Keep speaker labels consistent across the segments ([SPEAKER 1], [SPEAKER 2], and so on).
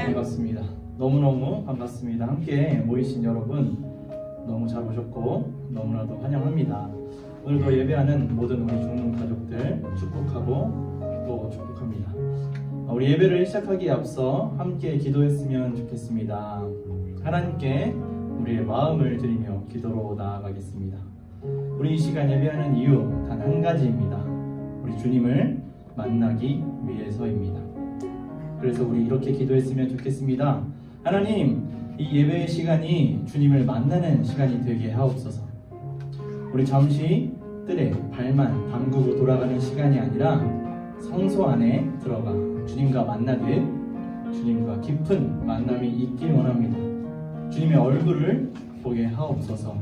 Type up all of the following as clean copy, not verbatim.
[SPEAKER 1] 반갑습니다. 너무너무 반갑습니다. 함께 모이신 여러분 너무 잘 오셨고 너무나도 환영합니다. 오늘도 예배하는 모든 우리 중흥 가족들 축복하고 또 축복합니다. 우리 예배를 시작하기에 앞서 함께 기도했으면 좋겠습니다. 하나님께 우리의 마음을 드리며 기도로 나아가겠습니다. 우리 이 시간 예배하는 이유 단 한 가지입니다. 우리 주님을 만나기 위해서입니다. 그래서 우리 이렇게 기도했으면 좋겠습니다. 하나님, 이 예배의 시간이 주님을 만나는 시간이 되게 하옵소서. 우리 잠시 뜰에 발만 담그고 돌아가는 시간이 아니라 성소 안에 들어가 주님과 만나듯 주님과 깊은 만남이 있길 원합니다. 주님의 얼굴을 보게 하옵소서.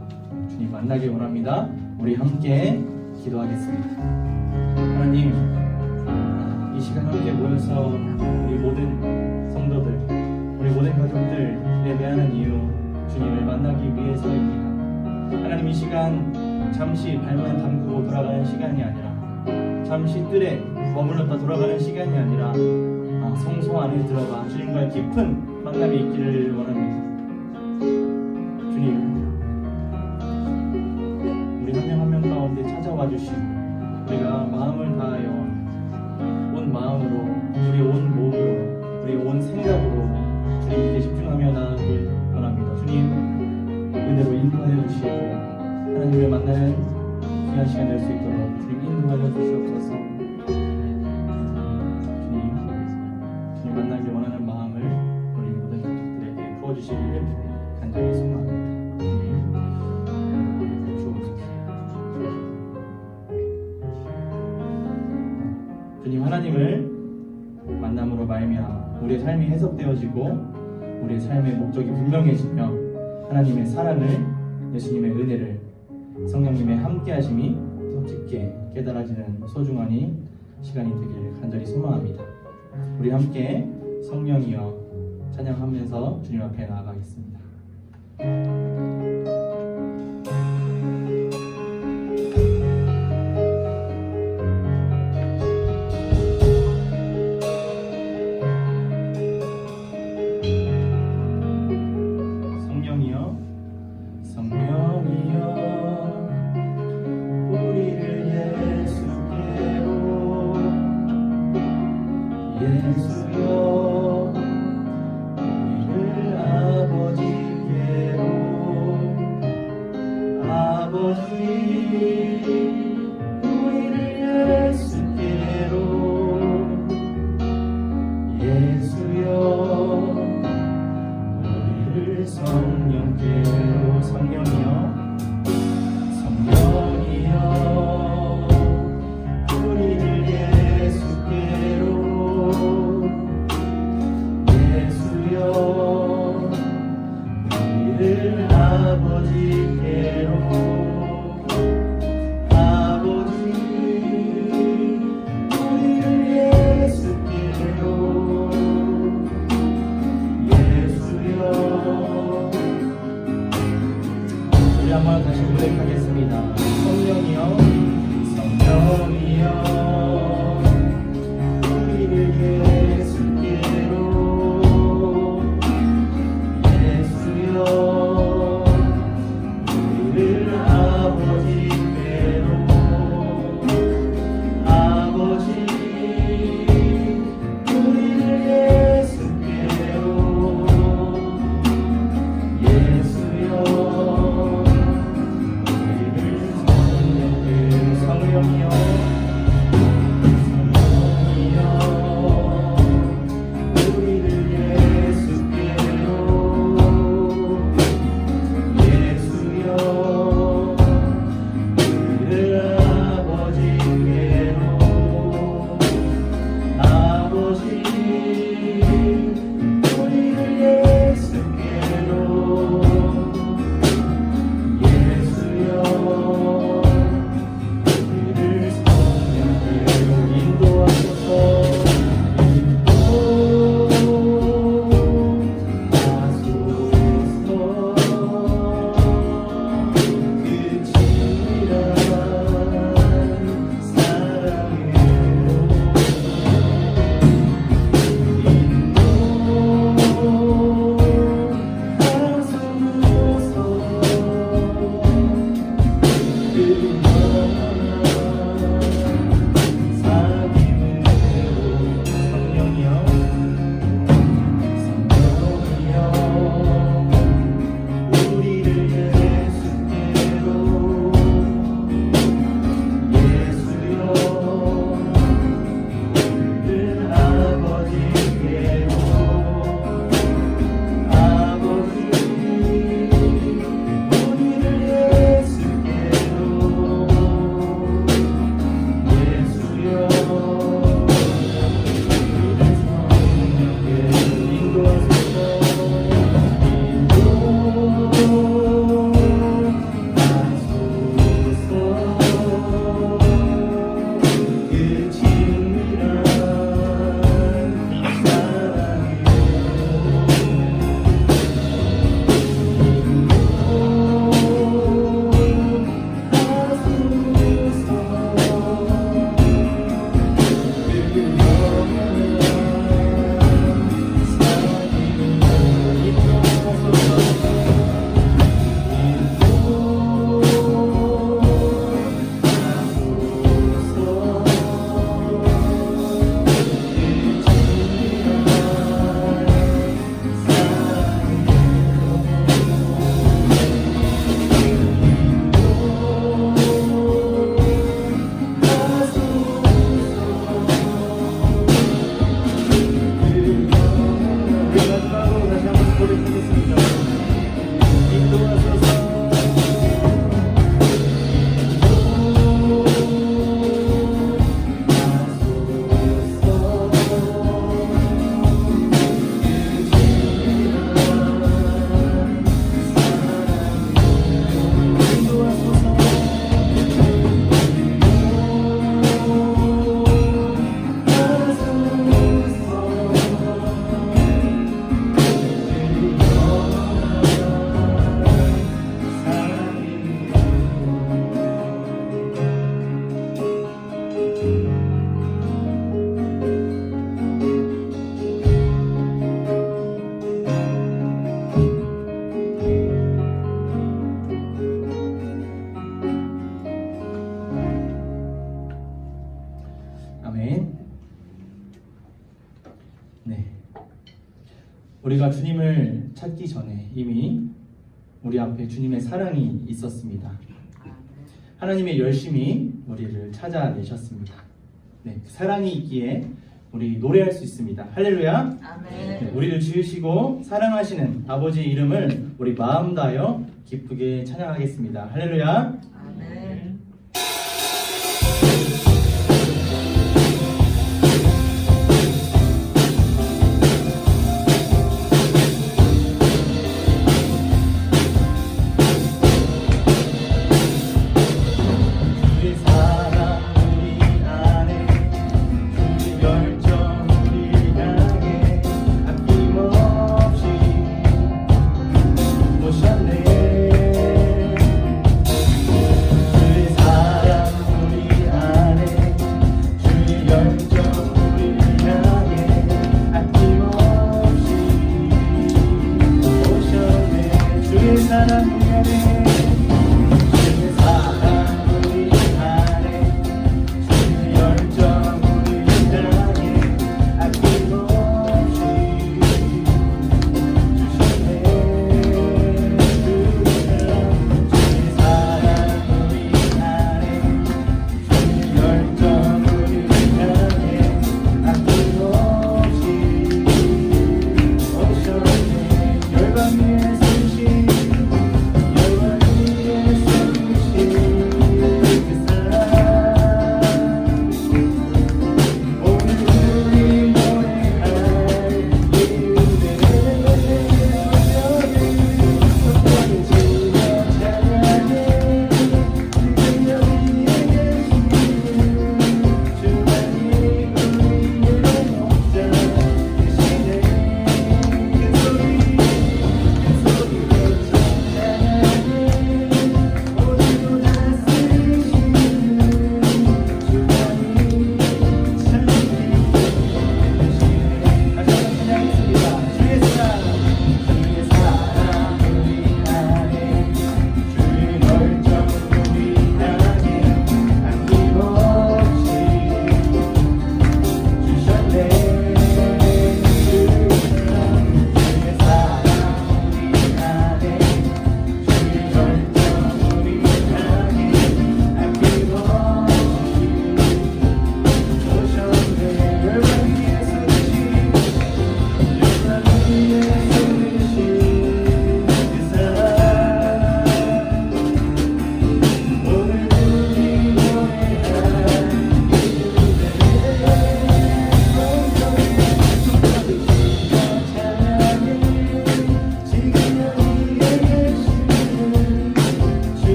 [SPEAKER 1] 주님 만나길 원합니다. 우리 함께 기도하겠습니다. 하나님, 이 시간 함께 모여서 우리 모든 성도들, 우리 모든 가족들 예배하는 이유 주님을 만나기 위해서입니다. 하나님, 이 시간 잠시 발만 담그고 돌아가는 시간이 아니라 잠시 뜰에 머물렀다 돌아가는 시간이 아니라 성소 안에 들어가 주님과의 깊은 만남이 있기를 원합니다. 주님, 우리 한 명 한 명 가운데 찾아와 주시고 우리가 마음을 다하여 온 마음으로, 우리 온 몸으로, 우리 온 생각으로 주님께 집중하며 나아가길 원합니다. 주님, 은혜로 인도하여 주시고 하나님을 만나는 귀한 시간 될 수 있도록 주님 인도하여 주시옵소서. 주님 만나길 원하는 마음을 우리 모든 가족들에게 부어주시기를 간절히 소망합니다. 주님, 하나님을 만남으로 말미암아 우리의 삶이 해석되어지고 우리의 삶의 목적이 분명해지며 하나님의 사랑을, 예수님의 은혜를, 성령님의 함께하심이 더 깊게 깨달아지는 소중한 시간이 되기를 간절히 소망합니다. 우리 함께 성령이여 찬양하면서 주님 앞에 나아가겠습니다.
[SPEAKER 2] 예수여 우리를 아버지께로, 아버지 우리를 예수께로, 예수여 우리를 성령께로. 성령이여, 성령이여 우리를 예수께로, 예수여 우리를 아버지께로, 아버지 우리를 예수께로, 예수여. 우리 한번
[SPEAKER 1] 우리가 주님을 찾기 전에 이미 우리 앞에 주님의 사랑이 있었습니다. 하나님의 열심히 우리를 찾아내셨습니다. 네, 그 사랑이 있기에 우리 노래할 수 있습니다. 할렐루야. 네, 우리를 지으시고 사랑하시는 아버지의 이름을 우리 마음 다하여 기쁘게 찬양하겠습니다. 할렐루야.
[SPEAKER 2] 주의 사랑 우리 안에 주의 열정 우리 향해 아낌없이 오셨네. 주의 사랑 우리 안에 주의 열정 우리 향해 아낌없이 오셨네. 주의 사랑 우리 안에 주의 사랑 우리 안에 주의 열정 우리 향해 아낌없이 주셨네. 주의 사랑 우리 안에 주의 열정 우리 향해 아낌없이 오셨네. 열방 위에 쓰신 열방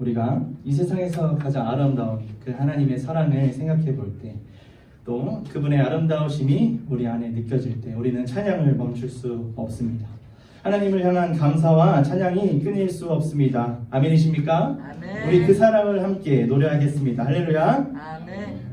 [SPEAKER 1] 우리가 이 세상에서 가장 아름다운 그 하나님의 사랑을 생각해 볼 때, 또 그분의 아름다우심이 우리 안에 느껴질 때 우리는 찬양을 멈출 수 없습니다. 하나님을 향한 감사와 찬양이 끊일 수 없습니다. 아멘이십니까?
[SPEAKER 3] 아멘.
[SPEAKER 1] 우리 그 사랑을 함께 노래하겠습니다. 할렐루야.
[SPEAKER 3] 아멘.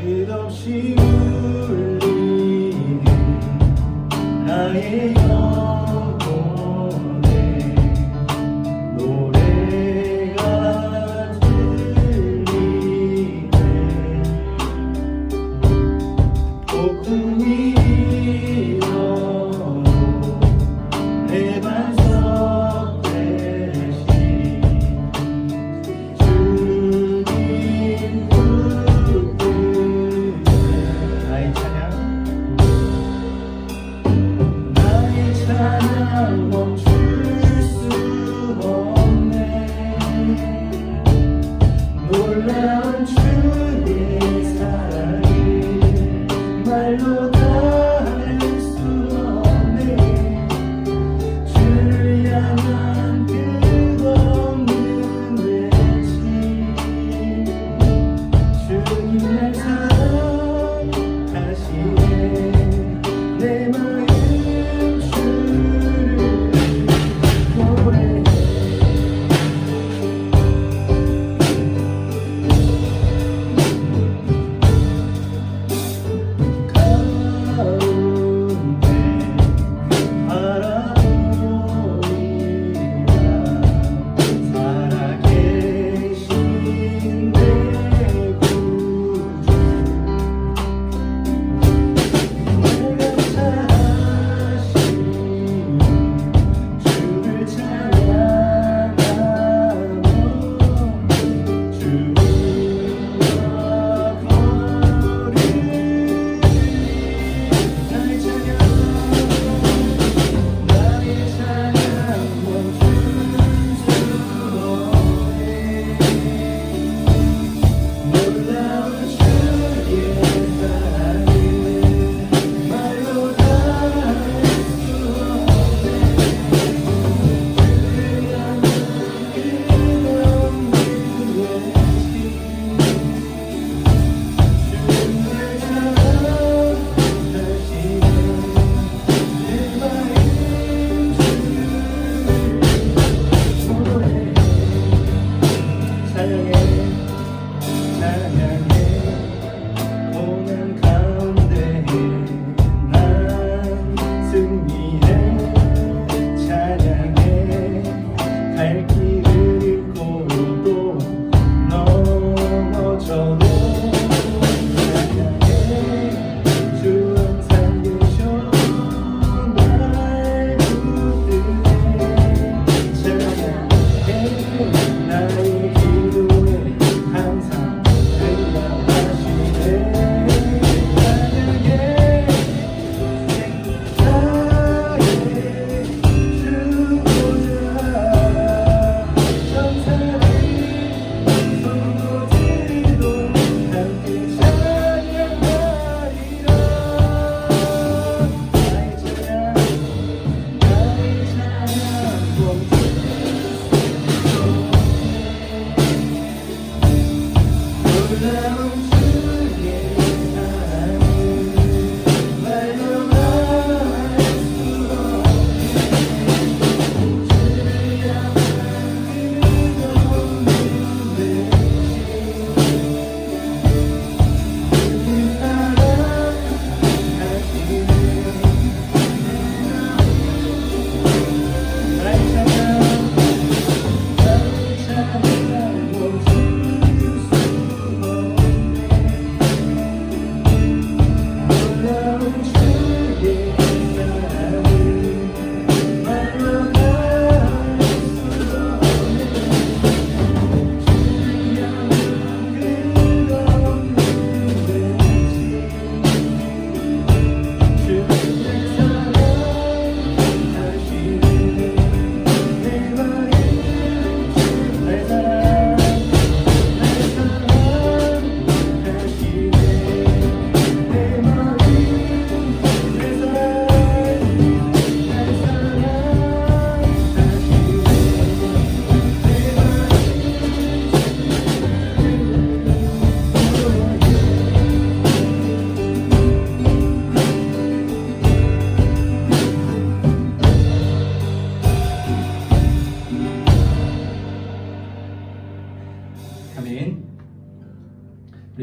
[SPEAKER 2] 끝없이 울리는 나의 영혼에 노래가 들리네. 폭풍이 일어도 내 반석 대신 주님 나의 찬양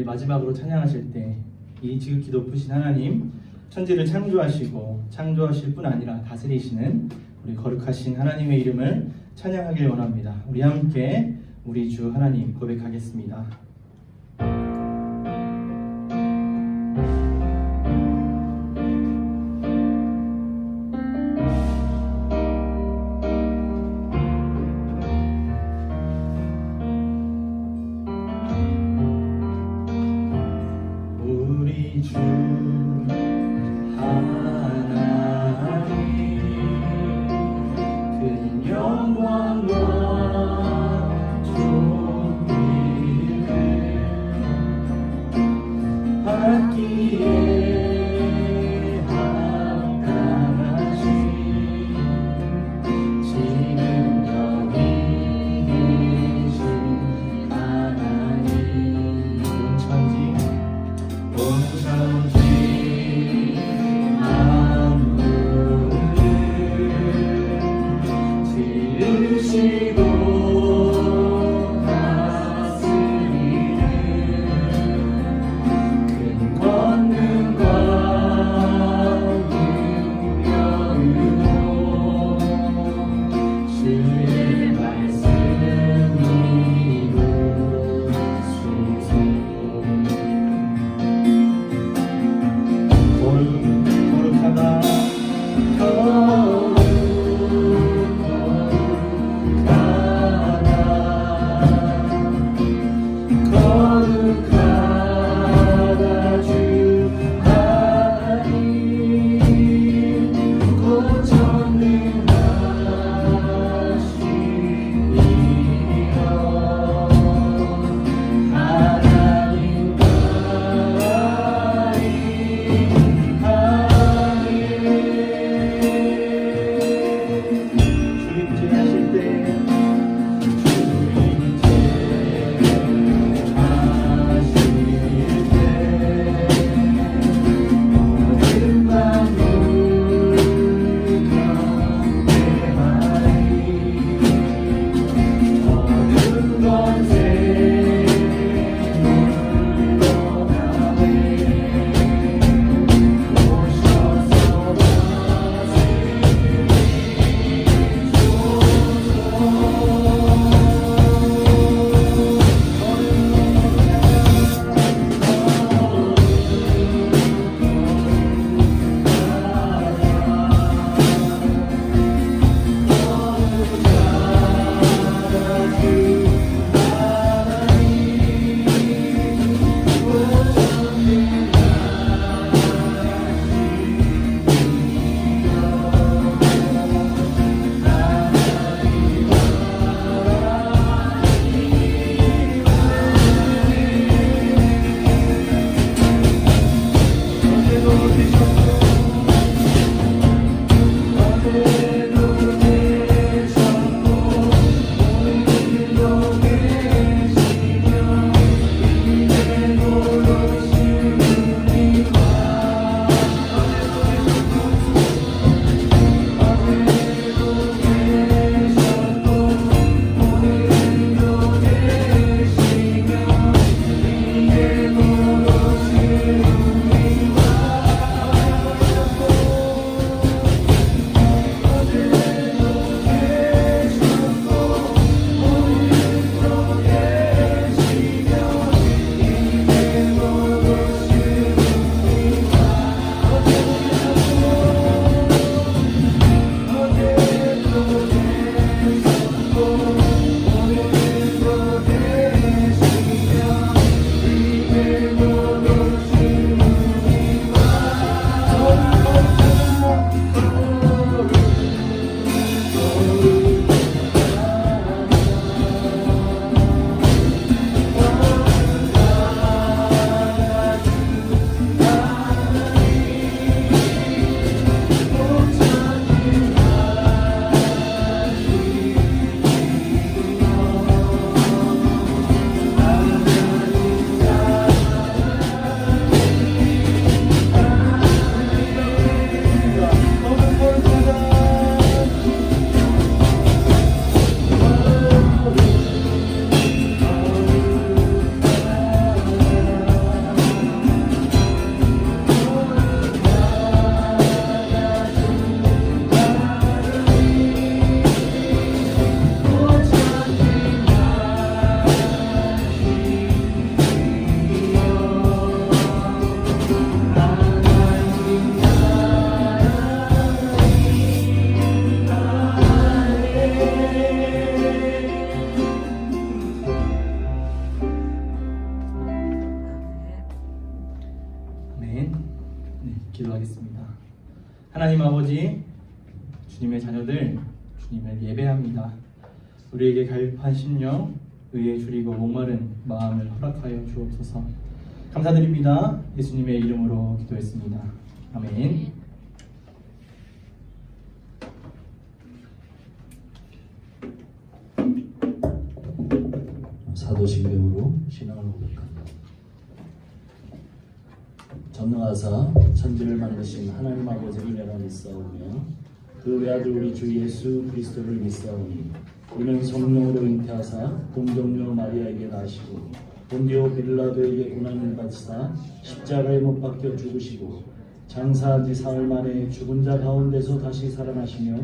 [SPEAKER 1] 마지막으로 찬양하실 때 이 지극히 높으신 하나님, 천지를 창조하실 뿐 아니라 다스리시는 우리 거룩하신 하나님의 이름을 찬양하길 원합니다. 우리 함께 우리 주 하나님 고백하겠습니다.
[SPEAKER 2] 우리 주 하나님 큰 영광과 존귀를
[SPEAKER 1] 하나님 아버지, 주님의 자녀들 주님을 예배합니다. 우리에게 갈급한 심령, 의에 줄이고 목마른 마음을 허락하여 주옵소서. 감사드립니다. 예수님의 이름으로 기도했습니다. 아멘.
[SPEAKER 2] 사도신경으로 신앙을 고백합니다. 전능하사 천지를 만드신 하나님 아버지를 내가 믿사오며 그 외아들 우리 주 예수 그리스도를 믿사오니 이는 성령으로 잉태하사 동정녀 마리아에게 나시고 본디오 빌라도에게 고난을 받으사 십자가에 못 박혀 죽으시고 장사한 지 사흘 만에 죽은 자 가운데서 다시 살아나시며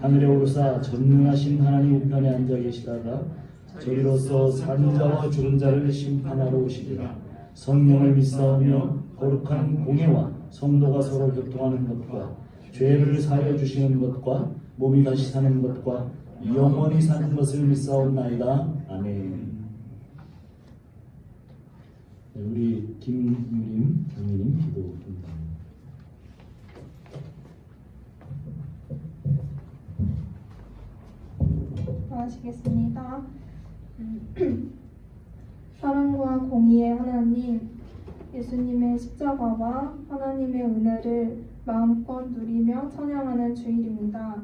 [SPEAKER 2] 하늘에 오르사 전능하신 하나님 우편에 앉아 계시다가 저리로서 사는 자와 죽은 자를 심판하러 오시리라. 성령을 믿사오며 거룩한 공예와 성도가 서로 교통하는 것과 죄를 사하여 주시는 것과 몸이 다시 사는 것과 영원히 사는 것을 믿사옵나이다. 아멘. 네, 우리 김유림 장로님 기도입니다.
[SPEAKER 3] 하시겠습니다. 사랑과 공의의 하나님, 예수님의 십자가와 하나님의 은혜를 마음껏 누리며 찬양하는 주일입니다.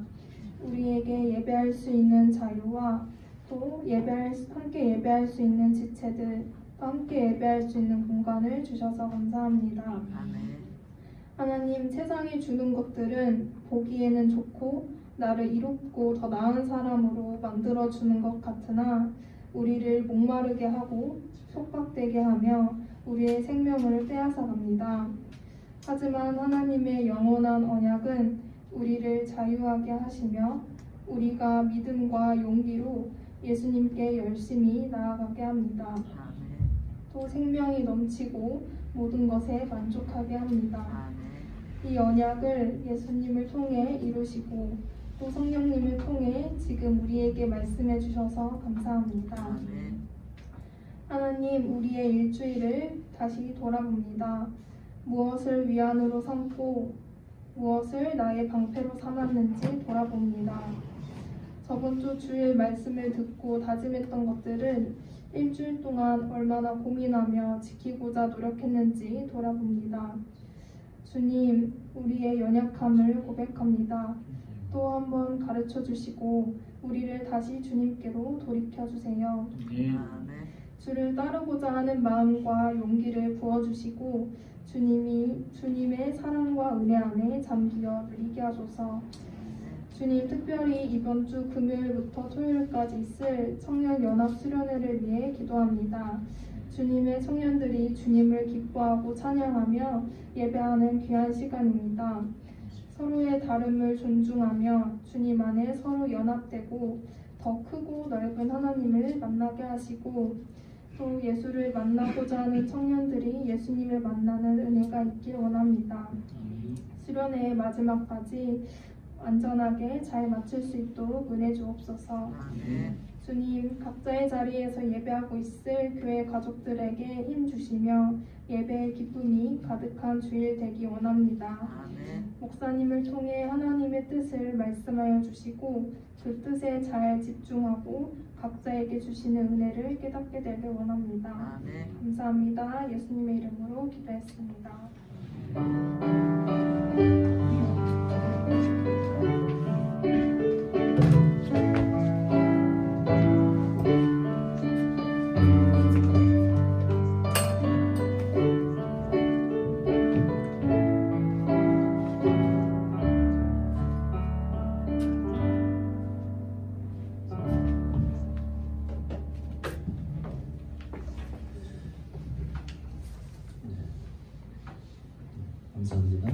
[SPEAKER 3] 우리에게 예배할 수 있는 자유와 또 함께 예배할 수 있는 지체들, 또 함께 예배할 수 있는 공간을 주셔서 감사합니다. 하나님, 세상이 주는 것들은 보기에는 좋고 나를 이롭고 더 나은 사람으로 만들어주는 것 같으나 우리를 목마르게 하고 속박되게 하며 우리의 생명을 빼앗아갑니다. 하지만 하나님의 영원한 언약은 우리를 자유하게 하시며 우리가 믿음과 용기로 예수님께 열심히 나아가게 합니다. 또 생명이 넘치고 모든 것에 만족하게 합니다. 이 언약을 예수님을 통해 이루시고 또 성령님을 통해 지금 우리에게 말씀해 주셔서 감사합니다. 하나님, 우리의 일주일을 다시 돌아봅니다. 무엇을 위안으로 삼고 무엇을 나의 방패로 삼았는지 돌아봅니다. 저번 주 주일 말씀을 듣고 다짐했던 것들은 일주일 동안 얼마나 고민하며 지키고자 노력했는지 돌아봅니다. 주님, 우리의 연약함을 고백합니다. 또 한번 가르쳐 주시고 우리를 다시 주님께로 돌이켜 주세요. 주를 따르고자 하는 마음과 용기를 부어주시고 주님의 사랑과 은혜 안에 잠기어 누리게 하소서. 주님, 특별히 이번 주 금요일부터 토요일까지 있을 청년연합 수련회를 위해 기도합니다. 주님의 청년들이 주님을 기뻐하고 찬양하며 예배하는 귀한 시간입니다. 서로의 다름을 존중하며 주님 안에 서로 연합되고 더 크고 넓은 하나님을 만나게 하시고 또 예수를 만나고자 하는 청년들이 예수님을 만나는 은혜가 있길 원합니다. 수련회의 마지막까지 안전하게 잘 마칠 수 있도록 은혜 주옵소서. 주님, 각자의 자리에서 예배하고 있을 교회 가족들에게 힘 주시며 예배의 기쁨이 가득한 주일 되기 원합니다. 목사님을 통해 하나님의 뜻을 말씀하여 주시고 그 뜻에 잘 집중하고 각자에게 주시는 은혜를 깨닫게 되길 원합니다. 감사합니다. 예수님의 이름으로 기도했습니다.
[SPEAKER 2] 감사합니다.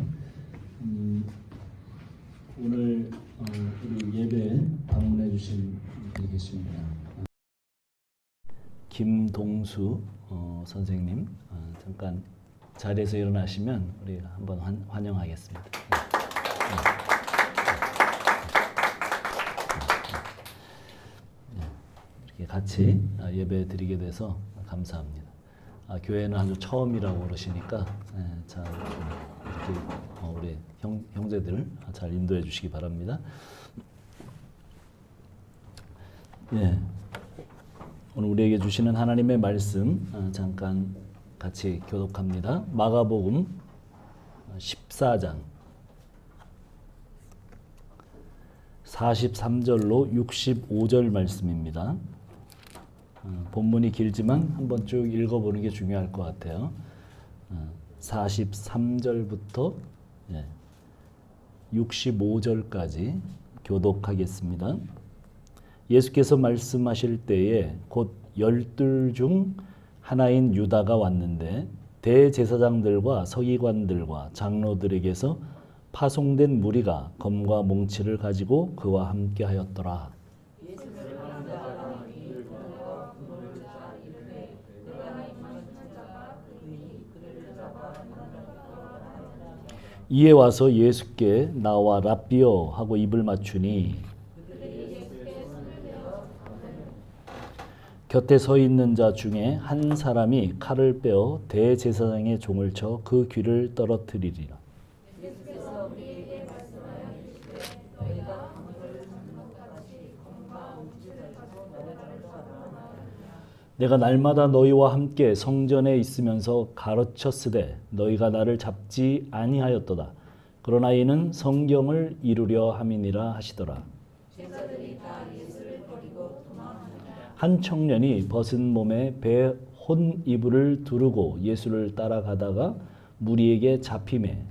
[SPEAKER 2] 오늘 우리 예배 방문해 주신 분이 계십니다. 김동수 선생님, 잠깐 자리에서 일어나시면 우리가 한번 환영하겠습니다. 이렇게 같이 예배 드리게 돼서 감사합니다. 교회는 아주 처음이라고 그러시니까 잘 이렇게 우리 형제들 잘 인도해 주시기 바랍니다. 예, 오늘 우리에게 주시는 하나님의 말씀 잠깐 같이 교독합니다. 마가복음 14장 43절로 65절 말씀입니다. 본문이 길지만 한번 쭉 읽어보는 게 중요할 것 같아요. 43절부터 65절까지 교독하겠습니다. 예수께서 말씀하실 때에 곧 12 중 하나인 유다가 왔는데 대제사장들과 서기관들과 장로들에게서 파송된 무리가 검과 몽치를 가지고 그와 함께 하였더라. 이에 와서 예수께 나와 랍비여 하고 입을 맞추니 곁에 서 있는 자 중에 한 사람이 칼을 빼어 대제사장의 종을 쳐 그 귀를 떨어뜨리리라. 내가 날마다 너희와 함께 성전에 있으면서 가르쳤으되 너희가 나를 잡지 아니하였도다. 그러나 이는 성경을 이루려 함이니라 하시더라. 한 청년이 벗은 몸에 배 혼 이불을 두르고 예수를 따라가다가 무리에게 잡히매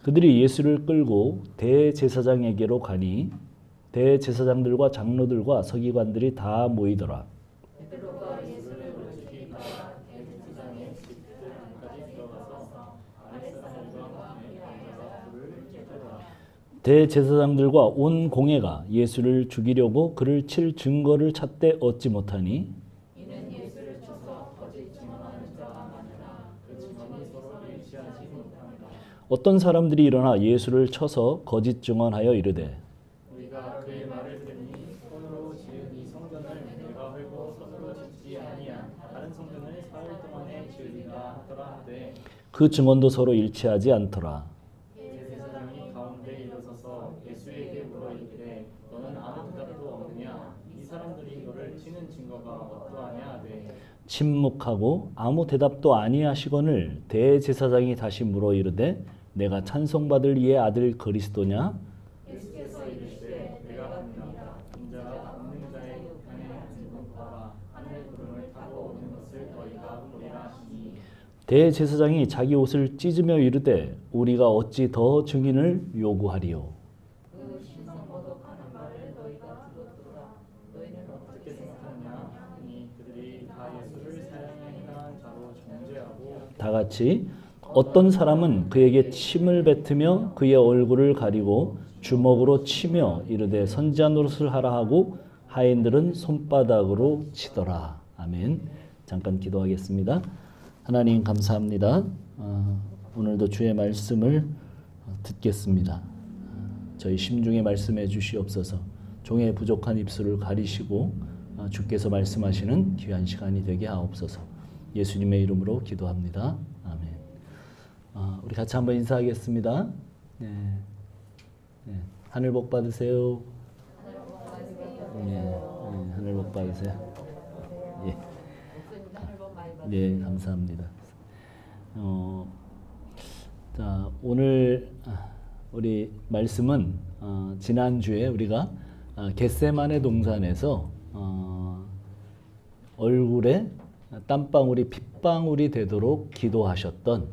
[SPEAKER 2] 그들이 예수를 끌고 대제사장에게로 가니 대제사장들과 장로들과 서기관들이 다 모이더라. 대제사장들과 온 공회가 예수를 죽이려고 그를 칠 증거를 찾되 얻지 못하니 어떤 사람들이 일어나 예수를 쳐서 거짓 증언하여 이르되
[SPEAKER 1] 우리가 그의 말을 들으니 손으로 지은 이 성전을 내가 헐고 손으로 짓지 아니한 다른 성전을 사흘 동안에 지으리라 하더라 하되
[SPEAKER 2] 그 증언도 서로 일치하지 않더라.
[SPEAKER 1] 대제사장이 가운데 일어서서 예수에게 물어 이르되 너는 아무 대답도 없느냐 이 사람들이 너를 치는 증거가 어떠하냐 하되
[SPEAKER 2] 침묵하고 아무 대답도 아니하시거늘 대제사장이 다시 물어 이르되 내가 찬송받을 이의 아들 그리스도냐?
[SPEAKER 1] 예수께서 이르시되 내가 묻노라 인자가 없는 자의 편에 앉은 봐라 하늘 구름을 타고 오는 것을 너희가 보리라 하시니
[SPEAKER 2] 대제사장이 자기 옷을 찢으며 이르되 우리가 어찌 더 증인을 요구하리요?
[SPEAKER 1] 어떻게 생각하느냐 하니 그들이 다 예수를 사형에 해당한 자로 정죄하고
[SPEAKER 2] 다 같이 어떤 사람은 그에게 침을 뱉으며 그의 얼굴을 가리고 주먹으로 치며 이르되 선지자 노릇을 하라 하고 하인들은 손바닥으로 치더라. 아멘. 잠깐 기도하겠습니다. 하나님 감사합니다. 오늘도 주의 말씀을 듣겠습니다. 저희 심중에 말씀해 주시옵소서. 종의 부족한 입술을 가리시고 주께서 말씀하시는 귀한 시간이 되게 하옵소서. 예수님의 이름으로 기도합니다. 아멘. 우리 같이 한번 인사하겠습니다. 네. 하늘 복 받으세요. 하늘 복 받으세요. 예, 감사합니다. 자, 오늘 우리 말씀은 지난주에 우리가 겟세마네 동산에서 얼굴에 땀방울이 핏방울이 되도록 기도하셨던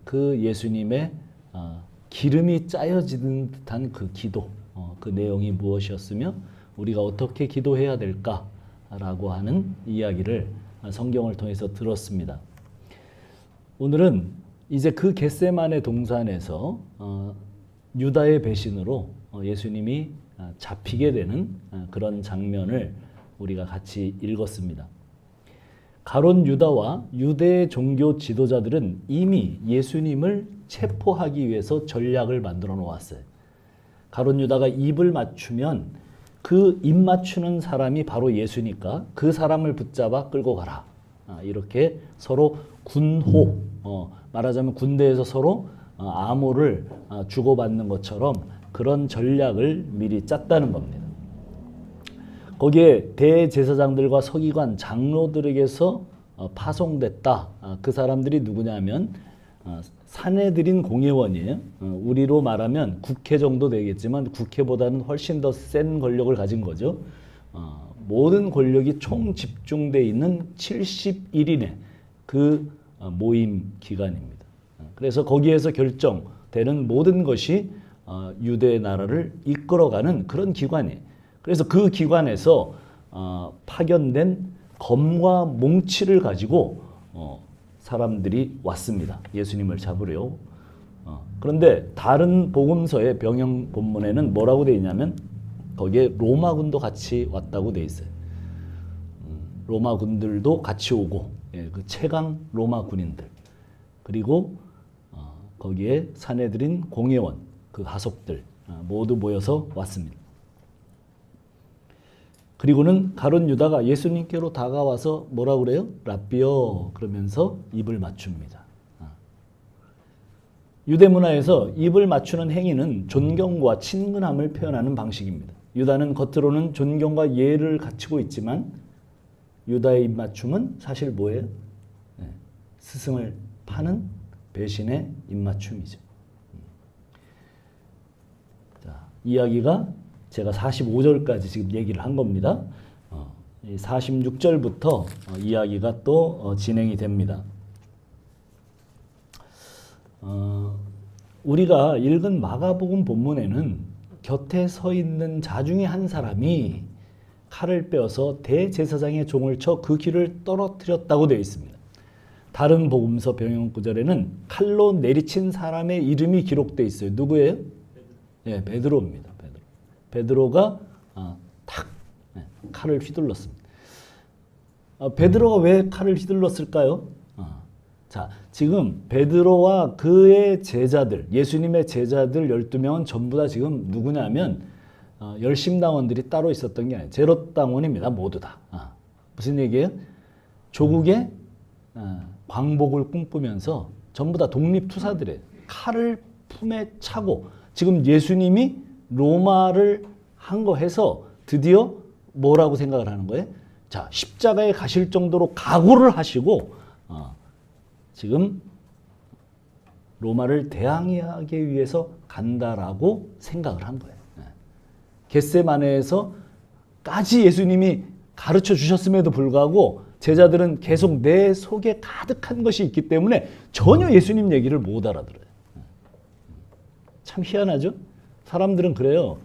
[SPEAKER 2] 그 예수님의 기름이 짜여지는 듯한 그 기도, 그 내용이 무엇이었으며 우리가 어떻게 기도해야 될까라고 하는 이야기를 성경을 통해서 들었습니다. 오늘은 이제 그 겟세마네 동산에서 유다의 배신으로 예수님이 잡히게 되는 그런 장면을 우리가 같이 읽었습니다. 가론 유다와 유대 종교 지도자들은 이미 예수님을 체포하기 위해서 전략을 만들어 놓았어요. 가론 유다가 입을 맞추면 그 입 맞추는 사람이 바로 예수니까 그 사람을 붙잡아 끌고 가라. 이렇게 서로 군호, 말하자면 군대에서 서로 암호를 주고받는 것처럼 그런 전략을 미리 짰다는 겁니다. 거기에 대제사장들과 서기관, 장로들에게서 파송됐다. 그 사람들이 누구냐면 산헤드린 공회원이에요. 우리로 말하면 국회 정도 되겠지만 국회보다는 훨씬 더 센 권력을 가진 거죠. 모든 권력이 총 집중되어 있는 71인의 그 모임 기관입니다. 그래서 거기에서 결정되는 모든 것이 유대 나라를 이끌어가는 그런 기관이에요. 그래서 그 기관에서 파견된 검과 몽치를 가지고 사람들이 왔습니다. 예수님을 잡으려. 그런데 다른 복음서의 병영 본문에는 뭐라고 되어 있냐면 거기에 로마군도 같이 왔다고 되어 있어요. 로마군들도 같이 오고, 그 최강 로마 군인들, 그리고 거기에 산헤드린 공회원, 그 하속들 모두 모여서 왔습니다. 그리고는 가룟 유다가 예수님께로 다가와서 뭐라고 그래요? 랍비여 그러면서 입을 맞춥니다. 유대 문화에서 입을 맞추는 행위는 존경과 친근함을 표현하는 방식입니다. 유다는 겉으로는 존경과 예를 갖추고 있지만 유다의 입 맞춤은 사실 뭐예요? 스승을 파는 배신의 입 맞춤이죠. 자, 이야기가 제가 45절까지 지금 얘기를 한 겁니다. 46절부터 이야기가 또 진행이 됩니다. 우리가 읽은 마가복음 본문에는 곁에 서 있는 자 중에 한 사람이 칼을 빼어서 대제사장의 종을 쳐 그 귀를 떨어뜨렸다고 되어 있습니다. 다른 복음서 병영 구절에는 칼로 내리친 사람의 이름이 기록되어 있어요. 누구예요? 예, 베드로입니다. 베드로가 탁 칼을 휘둘렀습니다. 베드로가 왜 칼을 휘둘렀을까요? 자, 지금 베드로와 그의 제자들, 예수님의 제자들 12명은 전부 다 지금 누구냐면 열심당원들이 따로 있었던 게 아니에요. 제롯당원입니다. 모두 다. 무슨 얘기예요? 조국의 광복을 꿈꾸면서 전부 다 독립투사들이에요. 칼을 품에 차고 지금 예수님이 로마를 한 거 해서 드디어 뭐라고 생각을 하는 거예요? 자, 십자가에 가실 정도로 각오를 하시고 지금 로마를 대항하기 위해서 간다라고 생각을 한 거예요. 겟세마네에서까지 예수님이 가르쳐 주셨음에도 불구하고 제자들은 계속 내 속에 가득한 것이 있기 때문에 전혀 예수님 얘기를 못 알아들어요. 참 희한하죠? 사람들은 그래요.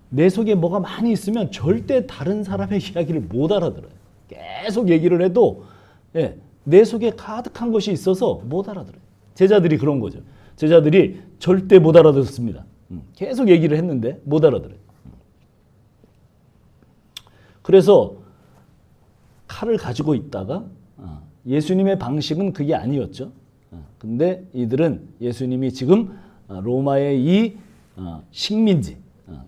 [SPEAKER 2] 내 속에 뭐가 많이 있으면 절대 다른 사람의 이야기를 못 알아들어요. 계속 얘기를 해도 내 속에 가득한 것이 있어서 못 알아들어요. 제자들이 그런 거죠. 제자들이 절대 못 알아들었습니다. 계속 얘기를 했는데 못 알아들어요. 그래서 칼을 가지고 있다가 예수님의 방식은 그게 아니었죠. 근데 이들은 예수님이 지금 로마의 이 식민지,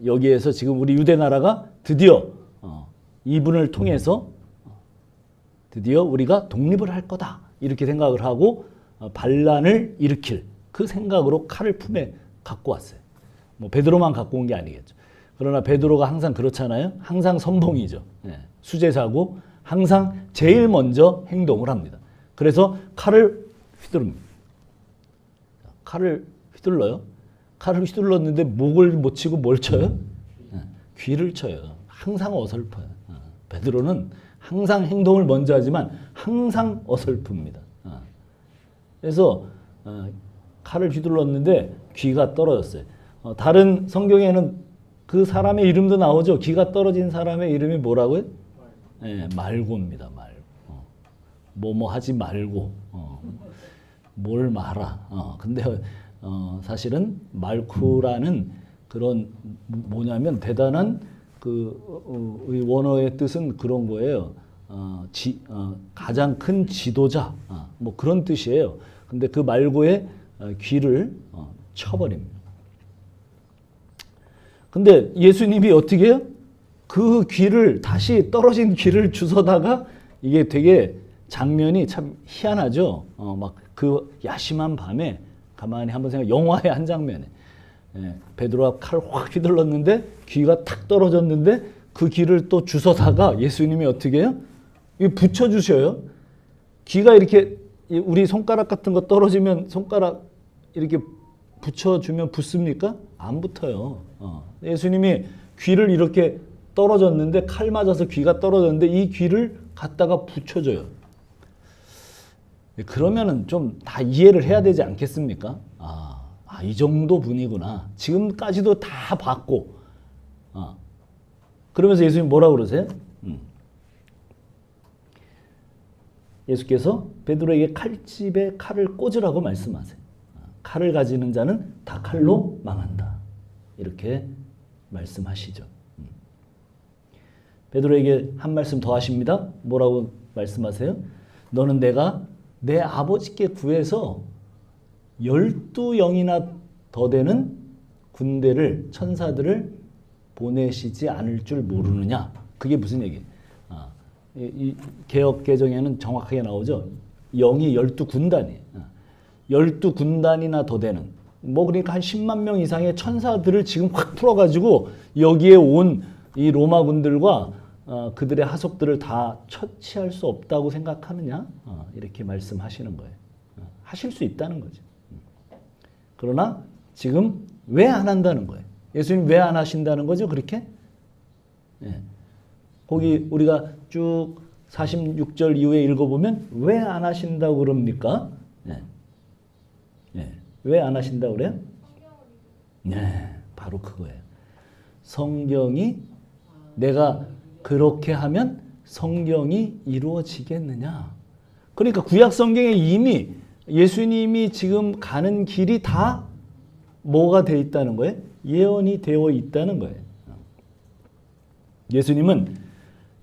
[SPEAKER 2] 여기에서 지금 우리 유대 나라가 드디어 이분을 통해서 드디어 우리가 독립을 할 거다 이렇게 생각을 하고 반란을 일으킬 그 생각으로 칼을 품에 갖고 왔어요. 뭐 베드로만 갖고 온 게 아니겠죠. 그러나 베드로가 항상 그렇잖아요. 항상 선봉이죠. 수제자고 항상 제일 먼저 행동을 합니다. 그래서 칼을 휘두릅니다. 칼을 휘둘러요. 칼을 휘둘렀는데 목을 못 치고 뭘 쳐요? 귀를 쳐요. 항상 어설퍼요. 베드로는 항상 행동을 먼저 하지만 항상 어설픕니다. 그래서 칼을 휘둘렀는데 귀가 떨어졌어요. 다른 성경에는 그 사람의 이름도 나오죠. 귀가 떨어진 사람의 이름이 뭐라고요? 말고입니다. 말고. 뭐뭐 하지 말고. 뭘 말아. 근데 사실은 말쿠라는 그런 뭐냐면 대단한 그 원어의 뜻은 그런 거예요. 가장 큰 지도자, 뭐 그런 뜻이에요. 근데 그 말고의 귀를 쳐버립니다. 근데 예수님이 어떻게 해요? 그 귀를 다시 떨어진 귀를 주워다가 이게 되게 장면이 참 희한하죠. 막 그 야심한 밤에 가만히 한번 생각, 영화의 한 장면에 베드로가 칼 확 휘둘렀는데 귀가 탁 떨어졌는데 그 귀를 또 주워다가 예수님이 어떻게 해요? 이거 붙여주셔요. 귀가 이렇게 우리 손가락 같은 거 떨어지면 손가락 이렇게 붙여주면 붙습니까? 안 붙어요. 예수님이 귀를 이렇게 떨어졌는데 칼 맞아서 귀가 떨어졌는데 이 귀를 갖다가 붙여줘요. 그러면은 좀 다 이해를 해야 되지 않겠습니까? 이 정도 분이구나. 지금까지도 다 봤고. 그러면서 예수님 뭐라고 그러세요? 예수께서 베드로에게 칼집에 칼을 꽂으라고 말씀하세요. 칼을 가지는 자는 다 칼로 망한다. 이렇게 말씀하시죠. 베드로에게 한 말씀 더 하십니다. 뭐라고 말씀하세요? 너는 내가 내 아버지께 구해서 12영이나 더 되는 군대를, 천사들을 보내시지 않을 줄 모르느냐? 그게 무슨 얘기예요? 이 개역 개정에는 정확하게 나오죠. 0이 12군단이에요. 12군단이나 더 되는, 뭐 그러니까 한 10만 명 이상의 천사들을 지금 확 풀어가지고 여기에 온 이 로마군들과 그들의 하속들을 다 처치할 수 없다고 생각하느냐? 이렇게 말씀하시는 거예요. 하실 수 있다는 거죠. 그러나 지금 왜 안 한다는 거예요? 예수님 왜 안 하신다는 거죠? 그렇게? 거기 우리가 쭉 46절 이후에 읽어보면 왜 안 하신다고 그럽니까? 왜 안 하신다고 그래요? 바로 그거예요. 성경이 내가 그렇게 하면 성경이 이루어지겠느냐? 그러니까 구약 성경에 이미 예수님이 지금 가는 길이 다 뭐가 돼 있다는 거예요? 예언이 되어 있다는 거예요. 예수님은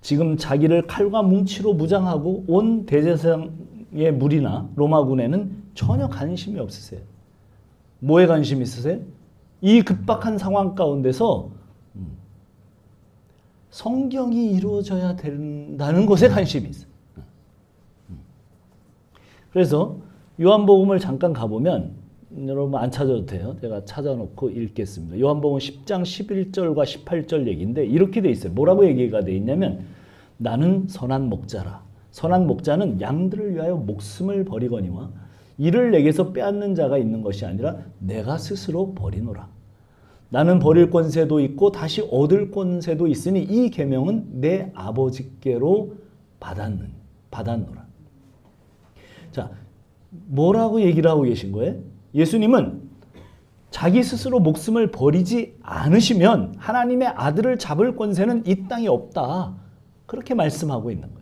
[SPEAKER 2] 지금 자기를 칼과 뭉치로 무장하고 온 대제사장의 무리나 로마군에는 전혀 관심이 없으세요. 뭐에 관심이 있으세요? 이 급박한 상황 가운데서 성경이 이루어져야 된다는 것에 관심이 있어요. 그래서 요한복음을 잠깐 가보면 여러분 안 찾아도 돼요. 제가 찾아놓고 읽겠습니다. 요한복음 10장 11절과 18절 얘기인데 이렇게 돼 있어요. 뭐라고 얘기가 돼 있냐면 나는 선한 목자라. 선한 목자는 양들을 위하여 목숨을 버리거니와 이를 내게서 빼앗는 자가 있는 것이 아니라 내가 스스로 버리노라. 나는 버릴 권세도 있고 다시 얻을 권세도 있으니 이 계명은 내 아버지께로 받았노라. 자, 뭐라고 얘기를 하고 계신 거예요? 예수님은 자기 스스로 목숨을 버리지 않으시면 하나님의 아들을 잡을 권세는 이 땅에 없다. 그렇게 말씀하고 있는 거예요.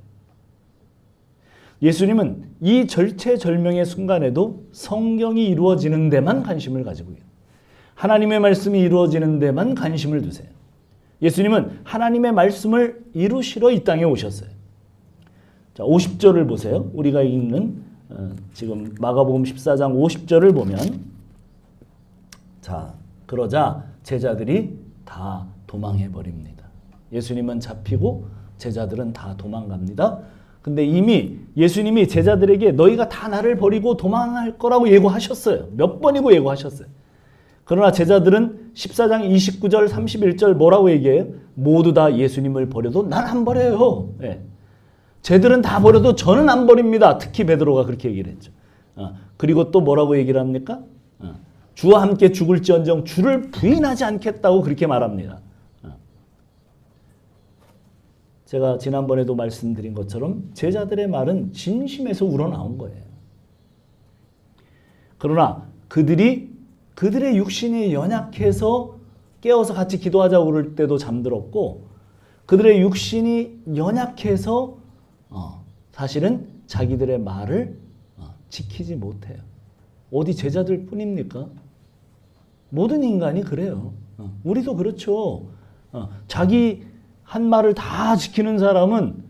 [SPEAKER 2] 예수님은 이 절체절명의 순간에도 성경이 이루어지는 데만 관심을 가지고 있어요. 하나님의 말씀이 이루어지는 데만 관심을 두세요. 예수님은 하나님의 말씀을 이루시러 이 땅에 오셨어요. 자, 50절을 보세요. 우리가 읽는 지금 마가복음 14장 50절을 보면 자, 그러자 제자들이 다 도망해 버립니다. 예수님은 잡히고 제자들은 다 도망갑니다. 근데 이미 예수님이 제자들에게 너희가 다 나를 버리고 도망할 거라고 예고하셨어요. 몇 번이고 예고하셨어요. 그러나 제자들은 14장 29절 31절 뭐라고 얘기해요? 모두 다 예수님을 버려도 난 안 버려요. 쟤들은 다 버려도 저는 안 버립니다. 특히 베드로가 그렇게 얘기를 했죠. 그리고 또 뭐라고 얘기를 합니까? 주와 함께 죽을지언정 주를 부인하지 않겠다고 그렇게 말합니다. 제가 지난번에도 말씀드린 것처럼 제자들의 말은 진심에서 우러나온 거예요. 그러나 그들의 육신이 연약해서 깨어서 같이 기도하자고 그럴 때도 잠들었고 그들의 육신이 연약해서 사실은 자기들의 말을 지키지 못해요. 어디 제자들 뿐입니까? 모든 인간이 그래요. 우리도 그렇죠. 자기 한 말을 다 지키는 사람은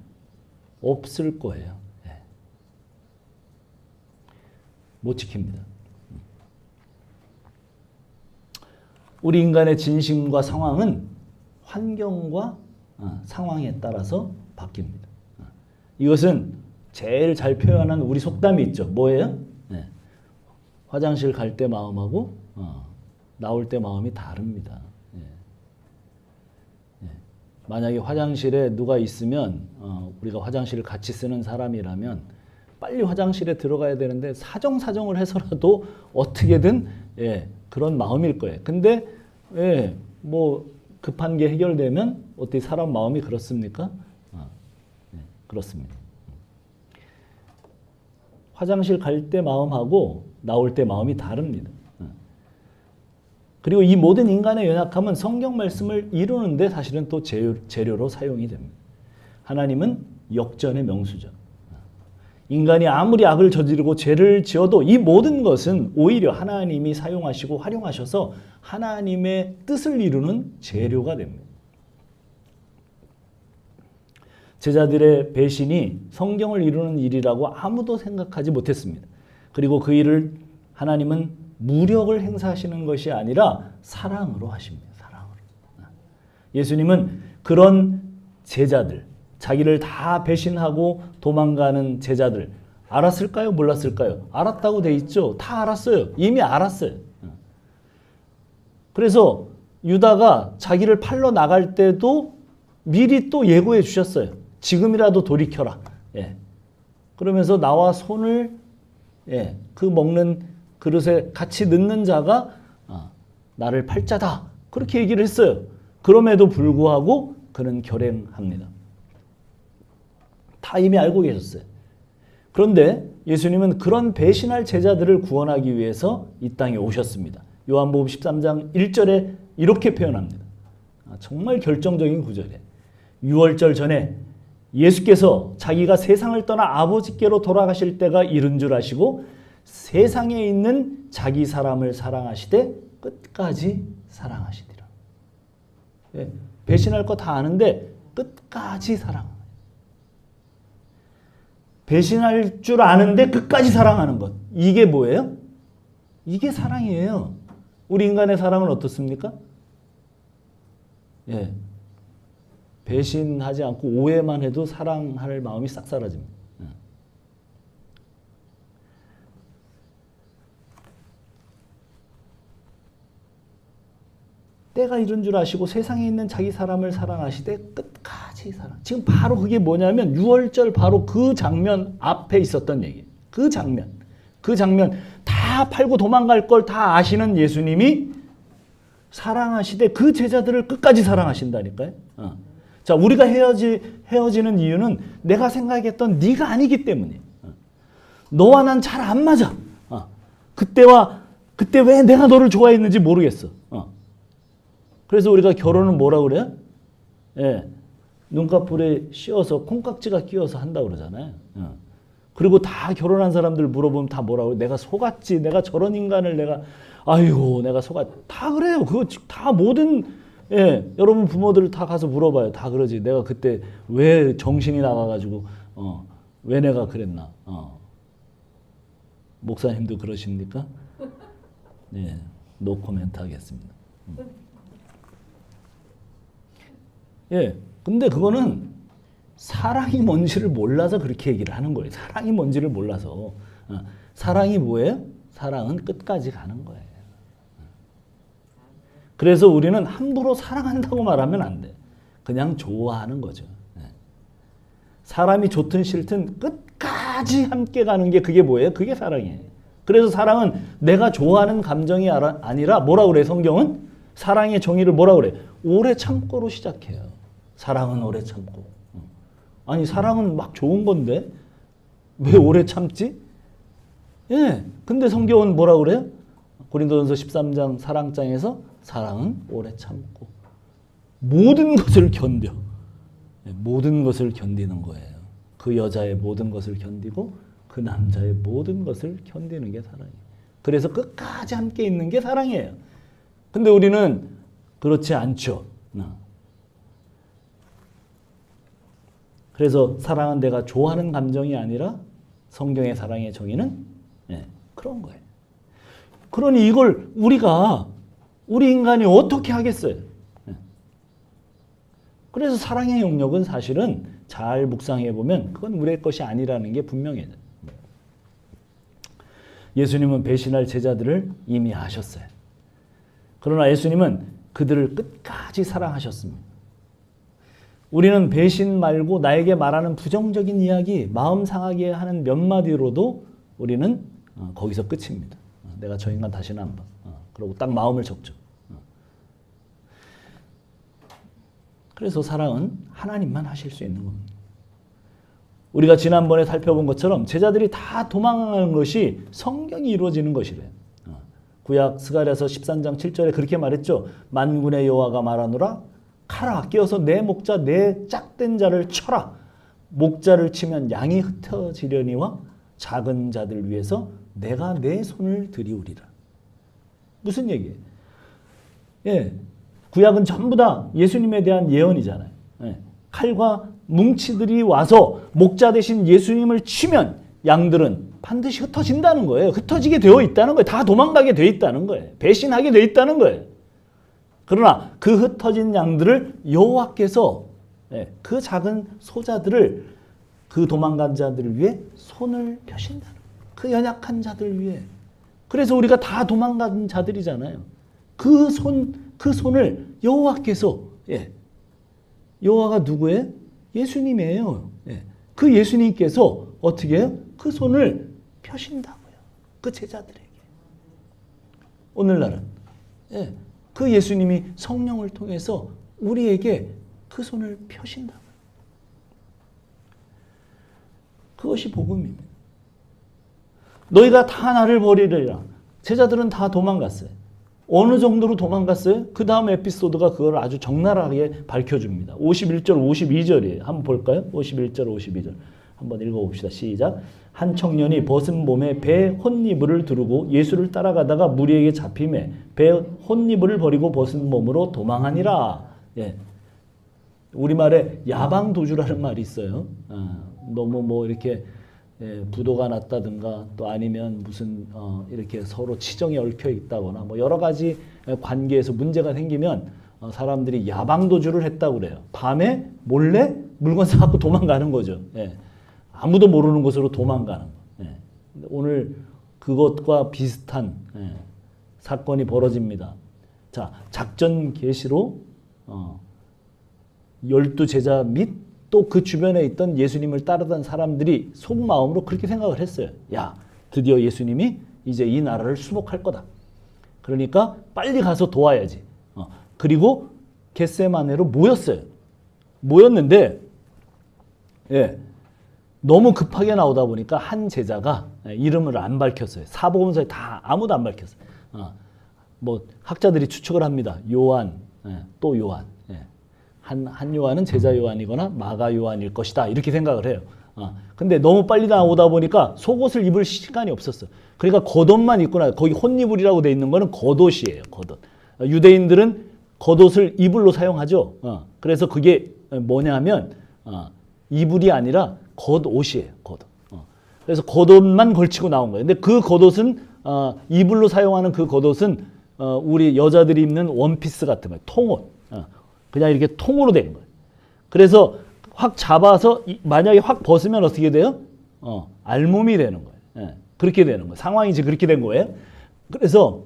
[SPEAKER 2] 없을 거예요. 못 지킵니다. 우리 인간의 진심과 상황은 환경과 상황에 따라서 바뀝니다. 이것은 제일 잘 표현한 우리 속담이 있죠. 뭐예요? 네. 화장실 갈 때 마음하고 나올 때 마음이 다릅니다. 예. 예. 만약에 화장실에 누가 있으면 우리가 화장실을 같이 쓰는 사람이라면 빨리 화장실에 들어가야 되는데 사정을 해서라도 어떻게든 예, 그런 마음일 거예요. 근데 예, 뭐 급한 게 해결되면 어떻게 사람 마음이 그렇습니까? 예, 그렇습니다. 화장실 갈 때 마음하고 나올 때 마음이 다릅니다. 그리고 이 모든 인간의 연약함은 성경 말씀을 이루는데 사실은 또 재료로 사용이 됩니다. 하나님은 역전의 명수죠. 인간이 아무리 악을 저지르고 죄를 지어도 이 모든 것은 오히려 하나님이 사용하시고 활용하셔서 하나님의 뜻을 이루는 재료가 됩니다. 제자들의 배신이 성경을 이루는 일이라고 아무도 생각하지 못했습니다. 그리고 그 일을 하나님은 무력을 행사하시는 것이 아니라 사랑으로 하십니다. 사랑으로. 예수님은 그런 제자들, 자기를 다 배신하고 도망가는 제자들 알았을까요? 몰랐을까요? 알았다고 돼 있죠. 다 알았어요. 이미 알았어요. 그래서 유다가 자기를 팔러 나갈 때도 미리 또 예고해 주셨어요. 지금이라도 돌이켜라. 예. 그러면서 나와 손을 예, 그 먹는 그릇에 같이 넣는 자가 나를 팔 자다. 그렇게 얘기를 했어요. 그럼에도 불구하고 그는 결행합니다. 다 이미 알고 계셨어요. 그런데 예수님은 그런 배신할 제자들을 구원하기 위해서 이 땅에 오셨습니다. 요한복음 13장 1절에 이렇게 표현합니다. 정말 결정적인 구절이에요. 유월절 전에 예수께서 자기가 세상을 떠나 아버지께로 돌아가실 때가 이른 줄 아시고 세상에 있는 자기 사람을 사랑하시되 끝까지 사랑하시리라. 예, 배신할 거 다 아는데 끝까지 사랑합니다. 배신할 줄 아는데 끝까지 사랑하는 것. 이게 뭐예요? 이게 사랑이에요. 우리 인간의 사랑은 어떻습니까? 예. 배신하지 않고 오해만 해도 사랑할 마음이 싹 사라집니다. 때가 이른 줄 아시고 세상에 있는 자기 사람을 사랑하시되 끝까지 사랑. 지금 바로 그게 뭐냐면 6월절 바로 그 장면 앞에 있었던 얘기예요. 그 장면 다 팔고 도망갈 걸 다 아시는 예수님이 사랑하시되 그 제자들을 끝까지 사랑하신다니까요. 자, 우리가 헤어지는 이유는 내가 생각했던 네가 아니기 때문이에요. 너와 난 잘 안 맞아. 그때 왜 내가 너를 좋아했는지 모르겠어. 그래서 우리가 결혼은 뭐라 그래요? 예, 눈꺼풀에 씌워서 콩깍지가 끼어서 한다고 그러잖아요. 그리고 다 결혼한 사람들 물어보면 다 뭐라고 해요? 내가 속았지. 내가 저런 인간을 내가 속았. 다 그래요. 그거 다 모든 예, 여러분 부모들 다 가서 물어봐요. 다 그러지. 내가 그때 왜 정신이 나가가지고 왜 내가 그랬나. 목사님도 그러십니까? 예, 노 코멘트 하겠습니다. 예, 근데 그거는 사랑이 뭔지를 몰라서 그렇게 얘기를 하는 거예요. 사랑이 뭔지를 몰라서. 사랑이 뭐예요? 사랑은 끝까지 가는 거예요. 그래서 우리는 함부로 사랑한다고 말하면 안 돼. 그냥 좋아하는 거죠. 사람이 좋든 싫든 끝까지 함께 가는 게 그게 뭐예요? 그게 사랑이에요. 그래서 사랑은 내가 좋아하는 감정이 아니라 뭐라 그래 성경은? 사랑의 정의를 뭐라 그래? 오래 참고로 시작해요. 사랑은 오래 참고. 아니 사랑은 막 좋은 건데 왜 오래 참지? 예. 근데 성경은 뭐라 그래요? 고린도전서 13장 사랑장에서 사랑은 오래 참고 모든 것을 견뎌. 모든 것을 견디는 거예요. 그 여자의 모든 것을 견디고 그 남자의 모든 것을 견디는 게 사랑이에요. 그래서 끝까지 함께 있는 게 사랑이에요. 근데 우리는 그렇지 않죠. 그래서 사랑은 내가 좋아하는 감정이 아니라 성경의 사랑의 정의는 그런 거예요. 그러니 이걸 우리 인간이 어떻게 하겠어요? 그래서 사랑의 영역은 사실은 잘 묵상해 보면 그건 우리의 것이 아니라는 게 분명해요. 예수님은 배신할 제자들을 이미 아셨어요. 그러나 예수님은 그들을 끝까지 사랑하셨습니다. 우리는 배신 말고 나에게 말하는 부정적인 이야기, 마음 상하게 하는 몇 마디로도 우리는 거기서 끝입니다. 내가 저 인간 다시는 안 봐. 그러고 딱 마음을 접죠. 그래서 사랑은 하나님만 하실 수 있는 겁니다. 우리가 지난번에 살펴본 것처럼 제자들이 다 도망가는 것이 성경이 이루어지는 것이래요. 구약 스가랴서 13장 7절에 그렇게 말했죠. 만군의 여호와가 말하노라 칼아 끼어서 내 목자 내 짝된 자를 쳐라. 목자를 치면 양이 흩어지려니와 작은 자들 위해서 내가 내 손을 들이우리라. 무슨 얘기예요? 예, 구약은 전부 다 예수님에 대한 예언이잖아요. 예, 칼과 뭉치들이 와서 목자 대신 예수님을 치면 양들은 반드시 흩어진다는 거예요. 흩어지게 되어 있다는 거예요. 다 도망가게 되어 있다는 거예요. 배신하게 되어 있다는 거예요. 그러나 그 흩어진 양들을 여호와께서 그 작은 소자들을 그 도망간 자들을 위해 손을 펴신다는 거예요. 그 연약한 자들 위해. 그래서 우리가 다 도망간 자들이잖아요. 그 손을 여호와께서 여호와가 누구예요? 예수님이에요. 그 예수님께서 어떻게 해요? 그 손을 펴신다고요. 그 제자들에게. 오늘날은 그 예수님이 성령을 통해서 우리에게 그 손을 펴신다고요. 그것이 복음입니다. 너희가 다 나를 버리리라. 제자들은 다 도망갔어요. 어느 정도로 도망갔어요? 그 다음 에피소드가 그걸 아주 적나라하게 밝혀줍니다. 51절, 52절이에요. 한번 볼까요? 51절, 52절. 한번 읽어봅시다. 시작. 한 청년이 벗은 몸에 배 혼니부를 두르고 예수를 따라가다가 무리에게 잡힘에 배 혼니부를 버리고 벗은 몸으로 도망하니라. 우리말에 야방도주라는 말이 있어요. 너무 이렇게 부도가 났다든가 또 아니면 무슨 이렇게 서로 치정이 얽혀 있다거나 여러 가지 관계에서 문제가 생기면 사람들이 야방도주를 했다고 그래요. 밤에 몰래 물건 사갖고 도망가는 거죠. 아무도 모르는 곳으로 도망가는 거. 오늘 그것과 비슷한 사건이 벌어집니다. 자, 작전 계시로 12제자 및 또 그 주변에 있던 예수님을 따르던 사람들이 속마음으로 그렇게 생각을 했어요. 야, 드디어 예수님이 이제 이 나라를 수복할 거다. 그러니까 빨리 가서 도와야지. 그리고 겟세마네로 모였어요. 모였는데 너무 급하게 나오다 보니까 한 제자가 이름을 안 밝혔어요. 사복음서에 다 아무도 안 밝혔어요. 학자들이 추측을 합니다. 요한, 또 요한. 한 요한은 제자 요한이거나 마가 요한일 것이다. 이렇게 생각을 해요. 근데 너무 빨리 나오다 보니까 속옷을 입을 시간이 없었어. 그러니까 겉옷만 입고 나 거기 혼이불이라고 돼 있는 거는 겉옷이에요. 겉옷. 유대인들은 겉옷을 이불로 사용하죠. 그래서 그게 뭐냐면 이불이 아니라 겉옷이에요. 겉옷. 그래서 겉옷만 걸치고 나온 거예요. 근데 그 겉옷은 이불로 사용하는 그 겉옷은 우리 여자들이 입는 원피스 같은 거예요. 통옷. 그냥 이렇게 통으로 된 거예요. 그래서 확 잡아서 만약에 확 벗으면 어떻게 돼요? 알몸이 되는 거예요. 그렇게 되는 거예요. 상황이 이제 그렇게 된 거예요. 그래서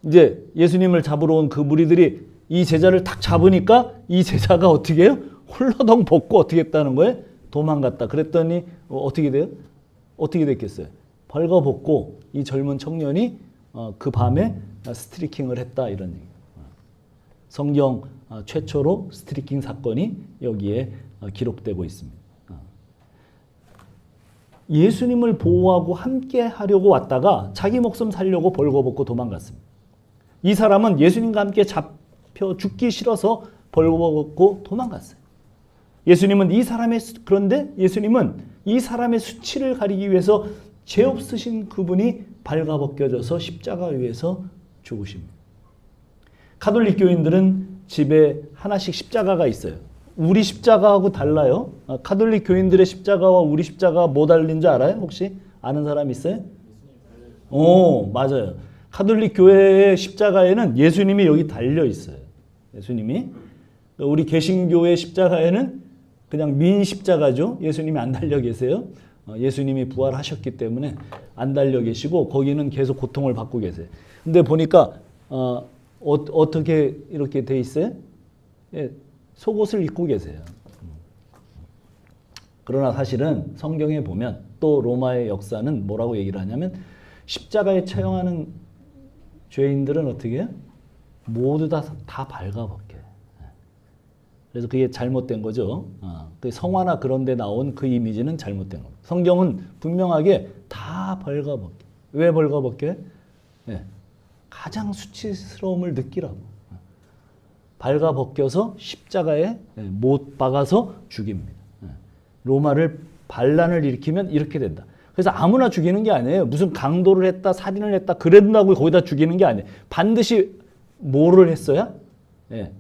[SPEAKER 2] 이제 예수님을 잡으러 온 그 무리들이 이 제자를 탁 잡으니까 이 제자가 어떻게 해요? 홀러덩 벗고 어떻게 했다는 거예요? 도망갔다. 그랬더니 어떻게 돼요? 어떻게 됐겠어요? 벌거벗고 이 젊은 청년이 그 밤에 스트리킹을 했다 이런 얘기. 성경 최초로 스트리킹 사건이 여기에 기록되고 있습니다. 예수님을 보호하고 함께 하려고 왔다가 자기 목숨 살려고 벌거벗고 도망갔습니다. 이 사람은 예수님과 함께 잡혀 죽기 싫어서 벌거벗고 도망갔어요. 그런데 예수님은 이 사람의 수치를 가리기 위해서 죄 없으신 그분이 발가벗겨져서 십자가 위에서 죽으십니다. 가톨릭 교인들은 집에 하나씩 십자가가 있어요. 우리 십자가하고 달라요. 가톨릭 교인들의 십자가와 우리 십자가가 뭐 달린 줄 알아요? 혹시 아는 사람 있어요? 맞아요. 가톨릭 교회의 십자가에는 예수님이 여기 달려 있어요. 예수님이. 우리 개신교의 십자가에는 그냥 민 십자가죠. 예수님이 안 달려 계세요. 예수님이 부활하셨기 때문에 안 달려 계시고 거기는 계속 고통을 받고 계세요. 근데 보니까 어떻게 이렇게 돼 있어요? 예, 속옷을 입고 계세요. 그러나 사실은 성경에 보면 또 로마의 역사는 뭐라고 얘기를 하냐면 십자가에 처형하는 죄인들은 어떻게 해요? 모두 다 발가벗겨요. 그래서 그게 잘못된 거죠. 그 성화나 그런 데 나온 그 이미지는 잘못된 겁니다. 성경은 분명하게 다 벌거벗겨. 왜 벌거벗겨요? 예, 가장 수치스러움을 느끼라고. 발가벗겨서 십자가에 못 박아서 죽입니다. 로마를 반란을 일으키면 이렇게 된다. 그래서 아무나 죽이는 게 아니에요. 무슨 강도를 했다, 살인을 했다, 그랬다고 거기다 죽이는 게 아니에요. 반드시 뭐를 했어야? 예.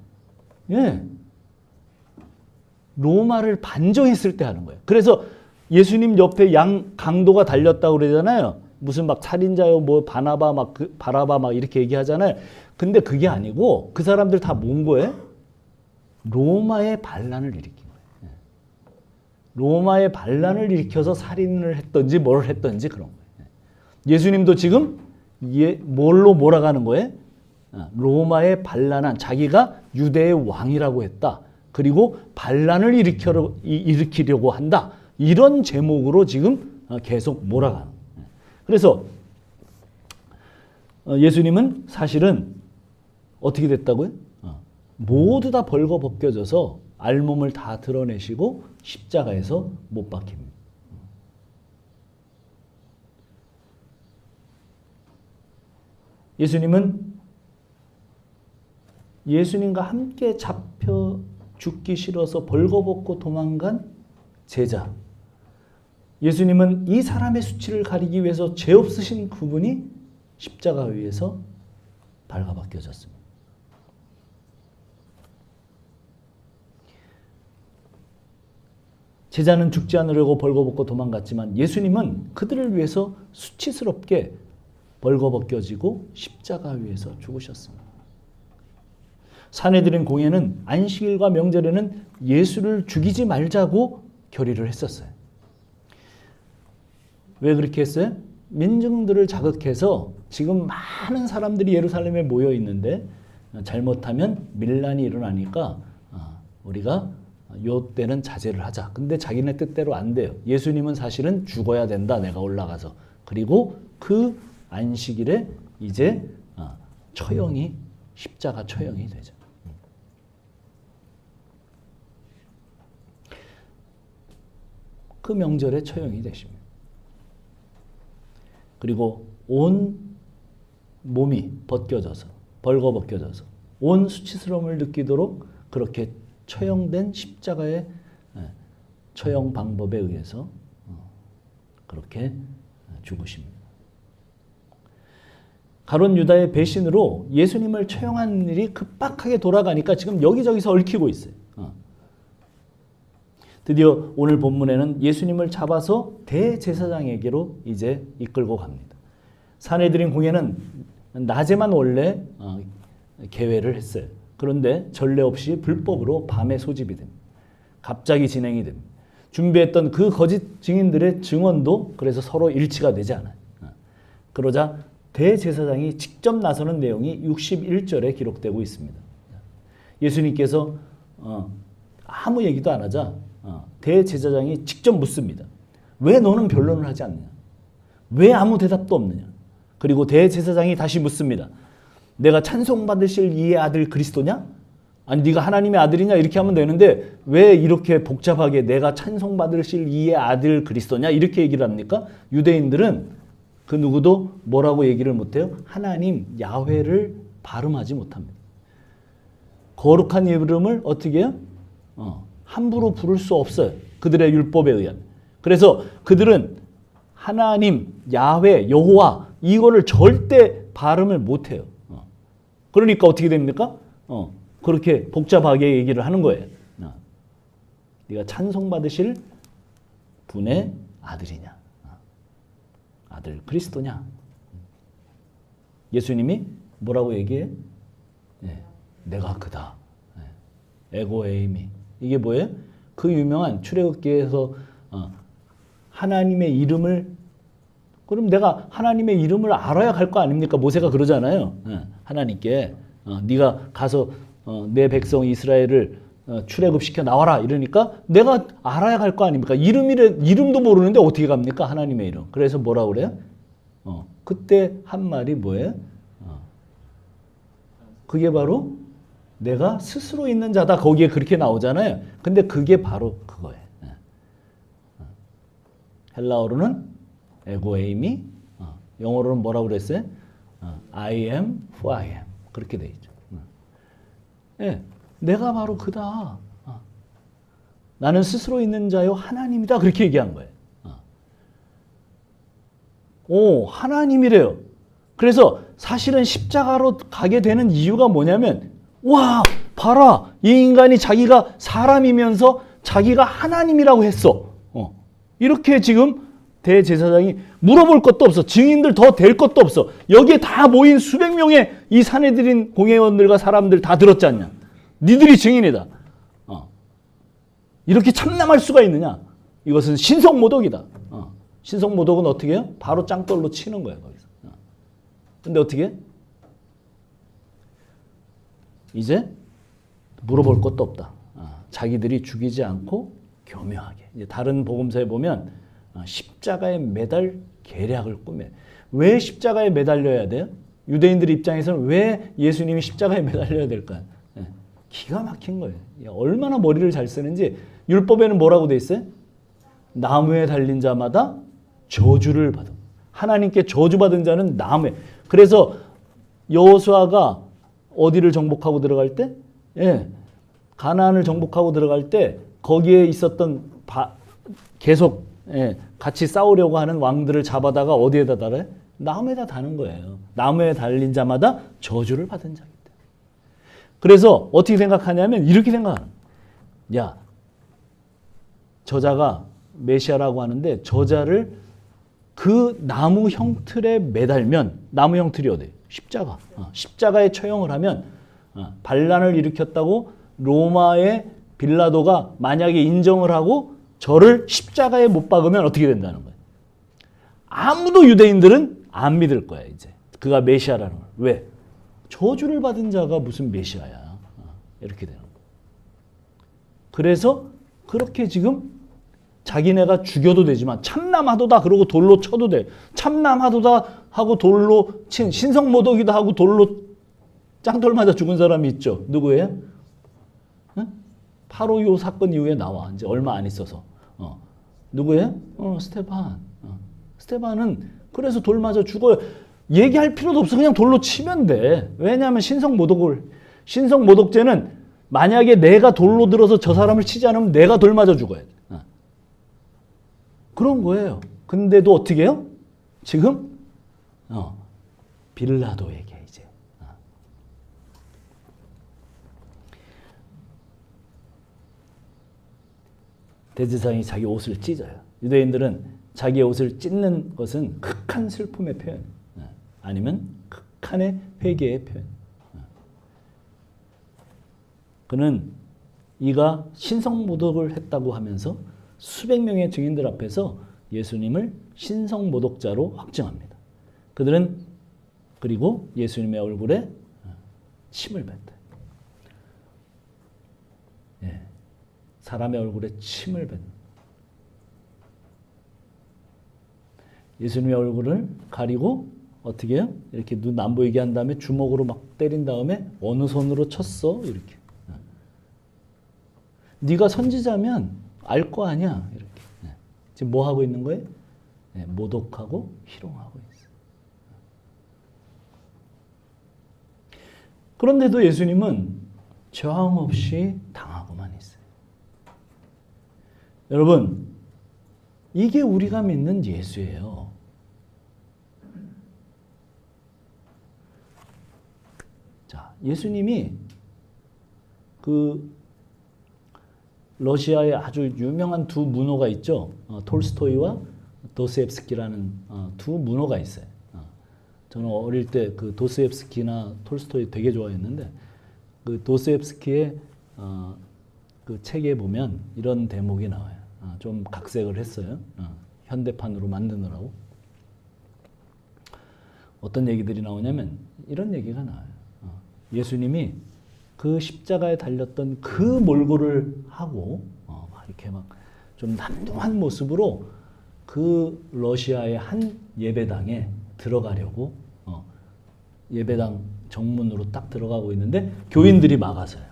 [SPEAKER 2] 로마를 반정했을 때 하는 거예요. 그래서 예수님 옆에 강도가 달렸다고 그러잖아요. 무슨 막 살인자요, 뭐 바라바 막 이렇게 얘기하잖아요. 근데 그게 아니고 그 사람들 다 뭔 거예요? 로마의 반란을 일으킨 거예요. 로마의 반란을 일으켜서 살인을 했든지 뭘 했든지 그런 거예요. 예수님도 지금 뭘로 몰아가는 거예요? 로마의 반란한 자기가 유대의 왕이라고 했다. 그리고 반란을 일으키려고 한다. 이런 제목으로 지금 계속 몰아가는 거예요. 그래서 예수님은 사실은 어떻게 됐다고요? 모두 다 벌거벗겨져서 알몸을 다 드러내시고 십자가에서 못 박힙니다. 예수님은 예수님과 함께 잡혀 죽기 싫어서 벌거벗고 도망간 제자. 예수님은 이 사람의 수치를 가리기 위해서 죄 없으신 그분이 십자가 위에서 발가벗겨졌습니다. 제자는 죽지 않으려고 벌거벗고 도망갔지만 예수님은 그들을 위해서 수치스럽게 벌거벗겨지고 십자가 위에서 죽으셨습니다. 사내들인 공회는 안식일과 명절에는 예수를 죽이지 말자고 결의를 했었어요. 왜 그렇게 했어요? 민중들을 자극해서 지금 많은 사람들이 예루살렘에 모여 있는데 잘못하면 밀란이 일어나니까 우리가 요 때는 자제를 하자. 근데 자기네 뜻대로 안 돼요. 예수님은 사실은 죽어야 된다. 내가 올라가서. 그리고 그 안식일에 이제 십자가 처형이 되죠. 그 명절에 처형이 되십니다. 그리고 온 몸이 벌거벗겨져서 온 수치스러움을 느끼도록 그렇게 처형된 십자가의 처형 방법에 의해서 그렇게 죽으십니다. 가룟 유다의 배신으로 예수님을 처형한 일이 급박하게 돌아가니까 지금 여기저기서 얽히고 있어요. 드디어 오늘 본문에는 예수님을 잡아서 대제사장에게로 이제 이끌고 갑니다. 사내들인 공회는 낮에만 원래 계획을 했어요. 그런데 전례 없이 불법으로 밤에 소집이 됩니다. 갑자기 진행이 됩니다. 준비했던 그 거짓 증인들의 증언도 그래서 서로 일치가 되지 않아요. 그러자 대제사장이 직접 나서는 내용이 61절에 기록되고 있습니다. 예수님께서 아무 얘기도 안 하자 대제사장이 직접 묻습니다. 왜 너는 변론을 하지 않느냐? 왜 아무 대답도 없느냐? 그리고 대제사장이 다시 묻습니다. 내가 찬송받으실 이의 아들 그리스도냐? 아니 네가 하나님의 아들이냐? 이렇게 하면 되는데 왜 이렇게 복잡하게 내가 찬송받으실 이의 아들 그리스도냐? 이렇게 얘기를 합니까? 유대인들은 그 누구도 뭐라고 얘기를 못해요? 하나님 야훼를 발음하지 못합니다. 거룩한 이름을 어떻게 해요? 함부로 부를 수 없어요. 그들의 율법에 의하면. 그래서 그들은 하나님, 야훼, 여호와 이거를 절대 발음을 못해요. 그러니까 어떻게 됩니까? 그렇게 복잡하게 얘기를 하는 거예요. 네가 찬송받으실 분의 아들이냐? 아들 그리스도냐? 예수님이 뭐라고 얘기해? 내가 그다. 에고 에이미. 이게 뭐예요? 그 유명한 출애굽기에서 하나님의 이름을 그럼 내가 하나님의 이름을 알아야 갈 거 아닙니까? 모세가 그러잖아요. 하나님께 네가 가서 내 백성 이스라엘을 출애굽시켜 나와라 이러니까 내가 알아야 갈 거 아닙니까? 이름도 모르는데 어떻게 갑니까? 하나님의 이름. 그래서 뭐라 그래요? 그때 한 말이 뭐예요? 그게 바로 내가 스스로 있는 자다. 거기에 그렇게 나오잖아요. 근데 그게 바로 그거예요. 헬라어로는 에고에이미, 영어로는 뭐라고 그랬어요? I am who I am. 그렇게 돼 있죠. 예, 내가 바로 그다. 나는 스스로 있는 자요 하나님이다. 그렇게 얘기한 거예요. 오, 하나님이래요. 그래서 사실은 십자가로 가게 되는 이유가 뭐냐면 와, 봐라. 이 인간이 자기가 사람이면서 자기가 하나님이라고 했어. 이렇게 지금 대제사장이 물어볼 것도 없어. 증인들 더 될 것도 없어. 여기에 다 모인 수백 명의 이 산헤드린 공회원들과 사람들 다 들었지 않냐. 니들이 증인이다. 이렇게 참남할 수가 있느냐. 이것은 신성모독이다. 신성모독은 어떻게 해요? 바로 짱돌로 치는 거예요. 거기서. 근데 어떻게 해? 이제 물어볼 것도 없다. 자기들이 죽이지 않고 교묘하게. 이제 다른 복음서에 보면 십자가에 매달 계략을 꾸며. 왜 십자가에 매달려야 돼요? 유대인들 입장에서는 왜 예수님이 십자가에 매달려야 될까요? 기가 막힌 거예요. 얼마나 머리를 잘 쓰는지. 율법에는 뭐라고 돼 있어요? 나무에 달린 자마다 저주를 받아. 하나님께 저주받은 자는 나무에. 그래서 여호수아가 어디를 정복하고 들어갈 때? 가나안을 정복하고 들어갈 때 거기에 있었던 계속 같이 싸우려고 하는 왕들을 잡아다가 어디에다 달아요? 나무에다 다는 거예요. 나무에 달린 자마다 저주를 받은 자이다. 그래서 어떻게 생각하냐면 이렇게 생각하는. 야, 저자가 메시아라고 하는데 저자를 그 나무 형틀에 매달면 나무 형틀이 어디예요? 십자가. 십자가에 처형을 하면 반란을 일으켰다고 로마의 빌라도가 만약에 인정을 하고 저를 십자가에 못 박으면 어떻게 된다는 거예요? 아무도 유대인들은 안 믿을 거야 이제. 그가 메시아라는 걸. 왜? 저주를 받은 자가 무슨 메시아야. 이렇게 되는 거예요. 그래서 그렇게 지금 자기네가 죽여도 되지만 참남하도다 그러고 돌로 쳐도 돼. 참남하도다 하고 돌로 친 신성모독이다 하고 돌로 짱돌 맞아 죽은 사람이 있죠. 누구예요? 바로 이 사건 이후에 나와. 이제 얼마 안 있어서. 누구예요? 스테반. 스테반은 그래서 돌 맞아 죽어요. 얘기할 필요도 없어. 그냥 돌로 치면 돼. 왜냐하면 신성모독죄는 만약에 내가 돌로 들어서 저 사람을 치지 않으면 내가 돌 맞아 죽어야 돼. 그런 거예요. 근데도 어떻게 해요? 지금 빌라도에게 이제 대제사장이 자기 옷을 찢어요. 유대인들은 자기 옷을 찢는 것은 극한 슬픔의 표현, 아니면 극한의 회개의 표현. 그는 이가 신성모독을 했다고 하면서 수백 명의 증인들 앞에서 예수님을 신성모독자로 확증합니다. 그들은 그리고 예수님의 얼굴에 침을 뱉어요. 사람의 얼굴에 침을 뱉는. 예수님의 얼굴을 가리고 어떻게 해요? 이렇게 눈 안 보이게 한 다음에 주먹으로 막 때린 다음에 어느 손으로 쳤어? 이렇게. 네가 선지자면 알 거 아니야. 이렇게. 지금 뭐 하고 있는 거예요? 모독하고 희롱하고 있어요. 그런데도 예수님은 저항 없이 당하고만 있어요. 여러분, 이게 우리가 믿는 예수예요. 자, 예수님이 그 러시아에 아주 유명한 두 문호가 있죠. 톨스토이와 도스옙스키라는 두 문호가 있어요. 저는 어릴 때 그 도스옙스키나 톨스토이 되게 좋아했는데 그 도스옙스키의 그 책에 보면 이런 대목이 나와요. 좀 각색을 했어요. 현대판으로 만드느라고. 어떤 얘기들이 나오냐면 이런 얘기가 나와요. 예수님이 그 십자가에 달렸던 그 몰골을 하고 이렇게 막 좀 남뚱한 모습으로 그 러시아의 한 예배당에 들어가려고 예배당 정문으로 딱 들어가고 있는데 교인들이 막아서요.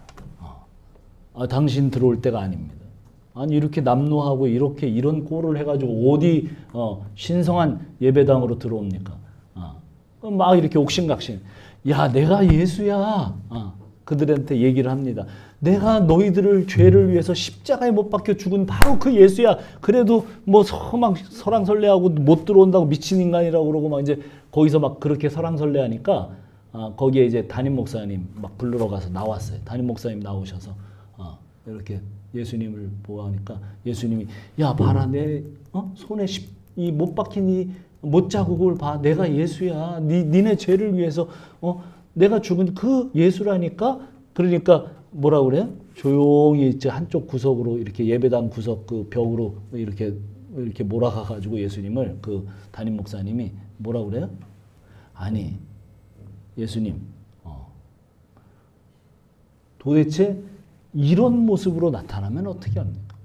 [SPEAKER 2] 당신 들어올 때가 아닙니다. 아니 이렇게 남노하고 이렇게 이런 꼴을 해가지고 어디 신성한 예배당으로 들어옵니까? 막 이렇게 옥신각신. 야 내가 예수야. 그들한테 얘기를 합니다. 내가 너희들을 죄를 위해서 십자가에 못 박혀 죽은 바로 그 예수야. 그래도 뭐 막 설왕설래하고 못 들어온다고 미친 인간이라고 그러고 막 이제 거기서 막 그렇게 설왕설래하니까 거기에 이제 담임 목사님 막 부르러 가서 나왔어요. 담임 목사님 나오셔서 이렇게 예수님을 보아하니까 예수님이 야 봐라 내 손에 이 못 박힌 이 못 자국을 봐. 내가 예수야. 니네 죄를 위해서 내가 죽은 그 예수라니까. 그러니까 뭐라 그래요? 조용히 이제 한쪽 구석으로 이렇게 예배당 구석 그 벽으로 이렇게 몰아가 가지고 예수님을 그 담임 목사님이 뭐라 그래요? 아니 예수님 도대체 이런 모습으로 나타나면 어떻게 합니까?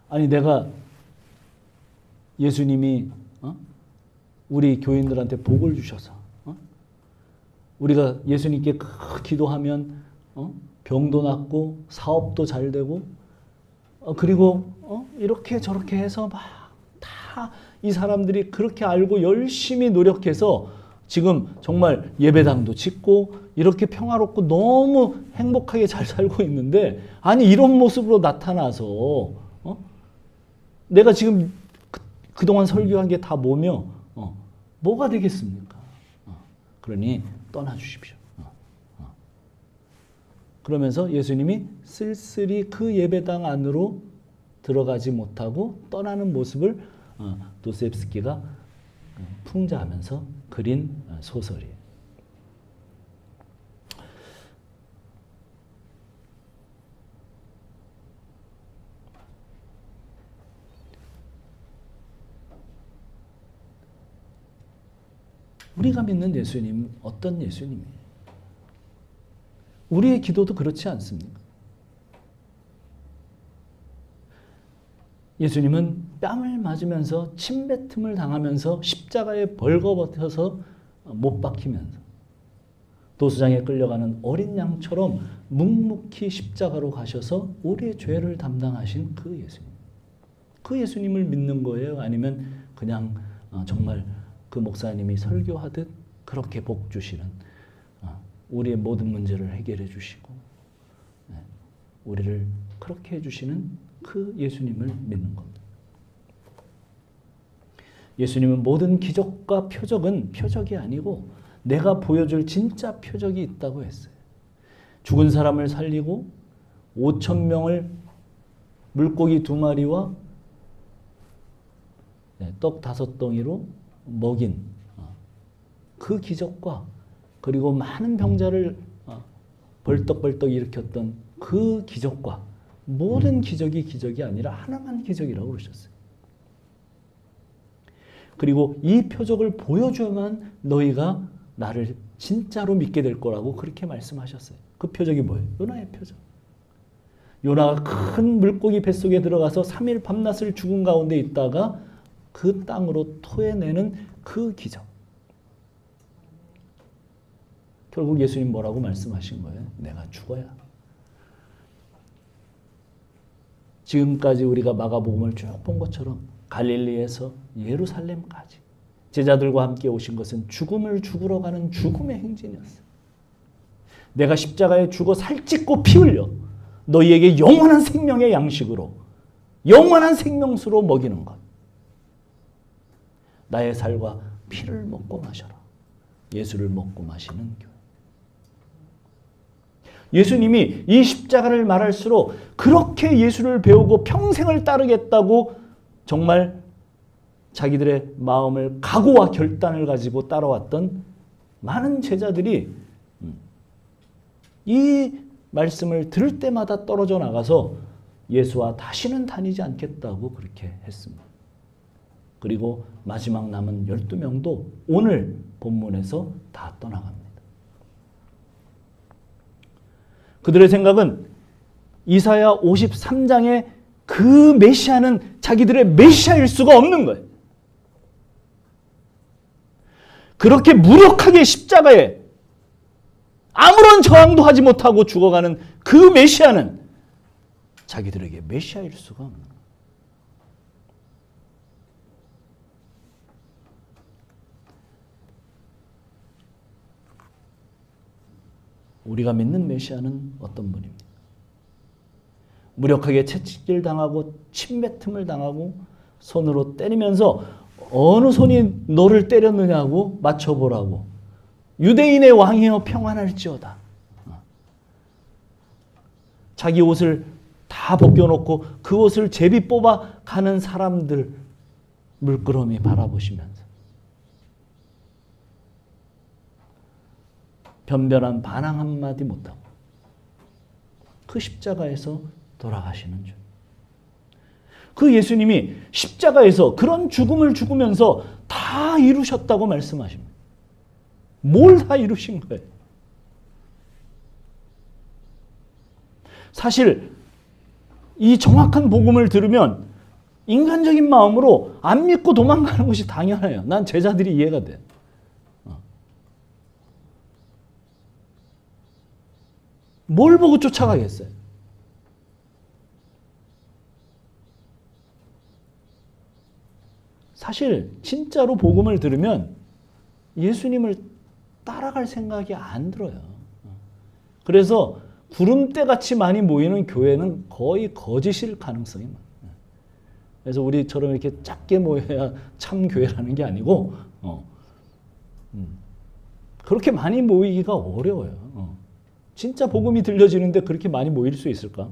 [SPEAKER 2] 아니 내가 예수님이 우리 교인들한테 복을 주셔서 우리가 예수님께 기도하면 병도 낫고 사업도 잘 되고 그리고 이렇게 저렇게 해서 막 다 이 사람들이 그렇게 알고 열심히 노력해서 지금 정말 예배당도 짓고 이렇게 평화롭고 너무 행복하게 잘 살고 있는데 아니 이런 모습으로 나타나서 내가 지금 그동안 설교한 게 다 뭐며 뭐가 되겠습니까? 그러니 떠나주십시오. 그러면서 예수님이 쓸쓸히 그 예배당 안으로 들어가지 못하고 떠나는 모습을 도스토옙스키가 풍자하면서 그린 소설이에요. 우리가 믿는 예수님 어떤 예수님이에요? 우리의 기도도 그렇지 않습니까? 예수님은 뺨을 맞으면서 침뱉음을 당하면서 십자가에 벌거벗어서 못 박히면서 도수장에 끌려가는 어린 양처럼 묵묵히 십자가로 가셔서 우리의 죄를 담당하신 그 예수님. 그 예수님을 믿는 거예요? 아니면 그냥 정말 그 목사님이 설교하듯 그렇게 복 주시는 우리의 모든 문제를 해결해 주시고 우리를 그렇게 해주시는 그 예수님을 믿는 겁니다. 예수님은 모든 기적과 표적은 표적이 아니고 내가 보여줄 진짜 표적이 있다고 했어요. 죽은 사람을 살리고 5,000명을 물고기 2마리와 떡 5덩이로 먹인 그 기적과 그리고 많은 병자를 벌떡벌떡 일으켰던 그 기적과 모든 기적이 기적이 아니라 하나만 기적이라고 그러셨어요. 그리고 이 표적을 보여줘야만 너희가 나를 진짜로 믿게 될 거라고 그렇게 말씀하셨어요. 그 표적이 뭐예요? 요나의 표적. 요나가 큰 물고기 뱃속에 들어가서 3일 밤낮을 죽은 가운데 있다가 그 땅으로 토해내는 그 기적. 결국 예수님 뭐라고 말씀하신 거예요? 내가 죽어야. 지금까지 우리가 마가복음을 쭉 본 것처럼 갈릴리에서 예루살렘까지 제자들과 함께 오신 것은 죽음을 죽으러 가는 죽음의 행진이었어요. 내가 십자가에 죽어 살찢고 피 흘려 너희에게 영원한 생명의 양식으로 영원한 생명수로 먹이는 것. 나의 살과 피를 먹고 마셔라. 예수를 먹고 마시는 교회. 예수님이 이 십자가를 말할수록 그렇게 예수를 배우고 평생을 따르겠다고 정말 자기들의 마음을 각오와 결단을 가지고 따라왔던 많은 제자들이 이 말씀을 들을 때마다 떨어져 나가서 예수와 다시는 다니지 않겠다고 그렇게 했습니다. 그리고 마지막 남은 12명도 오늘 본문에서 다 떠나갑니다. 그들의 생각은 이사야 53장의 그 메시아는 자기들의 메시아일 수가 없는 거예요. 그렇게 무력하게 십자가에 아무런 저항도 하지 못하고 죽어가는 그 메시아는 자기들에게 메시아일 수가 없는 거예요. 우리가 믿는 메시아는 어떤 분입니까? 무력하게 채찍질 당하고 침뱉음을 당하고 손으로 때리면서 어느 손이 너를 때렸느냐고 맞춰보라고. 유대인의 왕이여 평안할지어다. 자기 옷을 다 벗겨놓고 그 옷을 제비 뽑아 가는 사람들 물끄러미 바라보시면서 변변한 반항 한마디 못하고 그 십자가에서 돌아가시는 줄. 그 예수님이 십자가에서 그런 죽음을 죽으면서 다 이루셨다고 말씀하십니다. 뭘 다 이루신 거예요? 사실 이 정확한 복음을 들으면 인간적인 마음으로 안 믿고 도망가는 것이 당연해요. 난 제자들이 이해가 돼. 뭘 보고 쫓아가겠어요? 사실 진짜로 복음을 들으면 예수님을 따라갈 생각이 안 들어요. 그래서 구름대같이 많이 모이는 교회는 거의 거짓일 가능성이 많아요. 그래서 우리처럼 이렇게 작게 모여야 참 교회라는 게 아니고 그렇게 많이 모이기가 어려워요. 진짜 복음이 들려지는데 그렇게 많이 모일 수 있을까?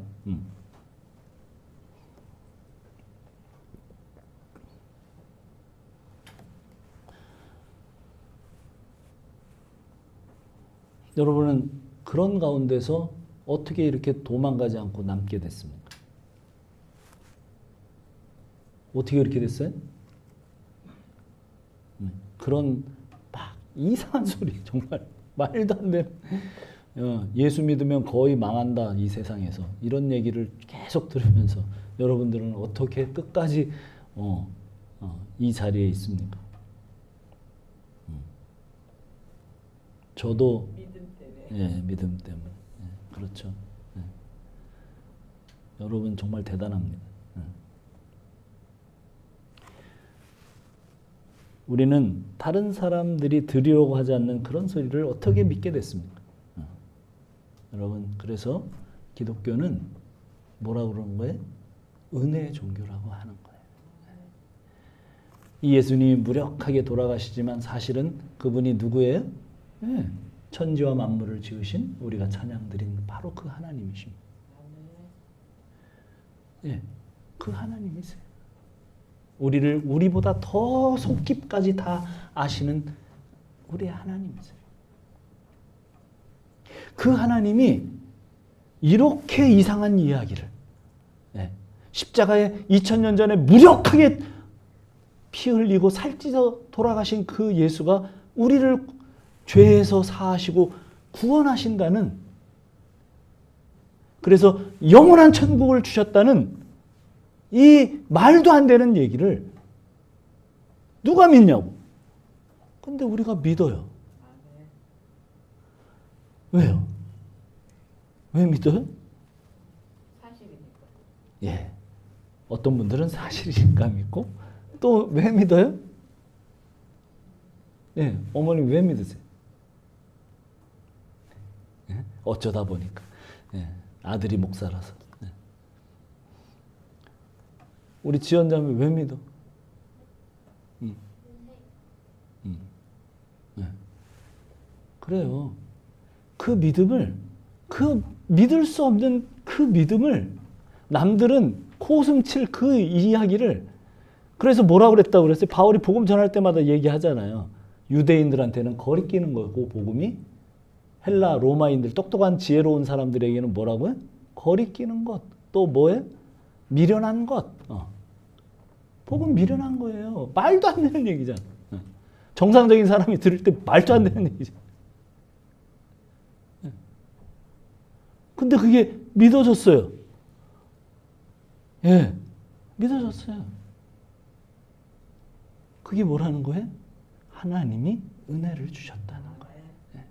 [SPEAKER 2] 여러분은 그런 가운데서 어떻게 이렇게 도망가지 않고 남게 됐습니까? 어떻게 그렇게 됐어요? 그런 막 이상한 소리, 정말 말도 안 되는 예수 믿으면 거의 망한다 이 세상에서 이런 얘기를 계속 들으면서 여러분들은 어떻게 끝까지 이 자리에 있습니까? 저도 믿음 때문에 그렇죠. 여러분 정말 대단합니다. 우리는 다른 사람들이 들으려고 하지 않는 그런 소리를 어떻게 믿게 됐습니까? 여러분, 그래서 기독교는 뭐라고 그러는 거예요? 은혜의 종교라고 하는 거예요. 이 예수님이 무력하게 돌아가시지만 사실은 그분이 누구예요? 천지와 만물을 지으신 우리가 찬양드린 바로 그 하나님이십니다. 그 하나님이세요. 우리를 우리보다 더 속깊까지 다 아시는 우리의 하나님이세요. 그 하나님이 이렇게 이상한 이야기를 십자가에 2000년 전에 무력하게 피 흘리고 살찌서 돌아가신 그 예수가 우리를 죄에서 사하시고 구원하신다는, 그래서 영원한 천국을 주셨다는 이 말도 안 되는 얘기를 누가 믿냐고. 근데 우리가 믿어요. 왜요? 왜 믿어요? 사실이니까. 어떤 분들은 사실이니까 믿고, 또 왜 믿어요? 어머님 왜 믿으세요? 어쩌다 보니까. 아들이 목사라서. 우리 지연자매 왜 믿어? 그래요. 그 믿음을, 그 믿을 수 없는 그 믿음을 남들은 코웃음 칠 그 이야기를, 그래서 뭐라고 그랬다고 그랬어요? 바울이 복음 전할 때마다 얘기하잖아요. 유대인들한테는 거리끼는 거고 복음이 헬라 로마인들 똑똑한 지혜로운 사람들에게는 뭐라고요? 거리끼는 것. 또 뭐예요? 미련한 것. 복은 미련한 거예요. 말도 안 되는 얘기잖아. 정상적인 사람이 들을 때 말도 안 되는 얘기죠. 근데 그게 믿어졌어요. 예, 믿어졌어요. 그게 뭐라는 거예요? 하나님이 은혜를 주셨다는 거예요. 예.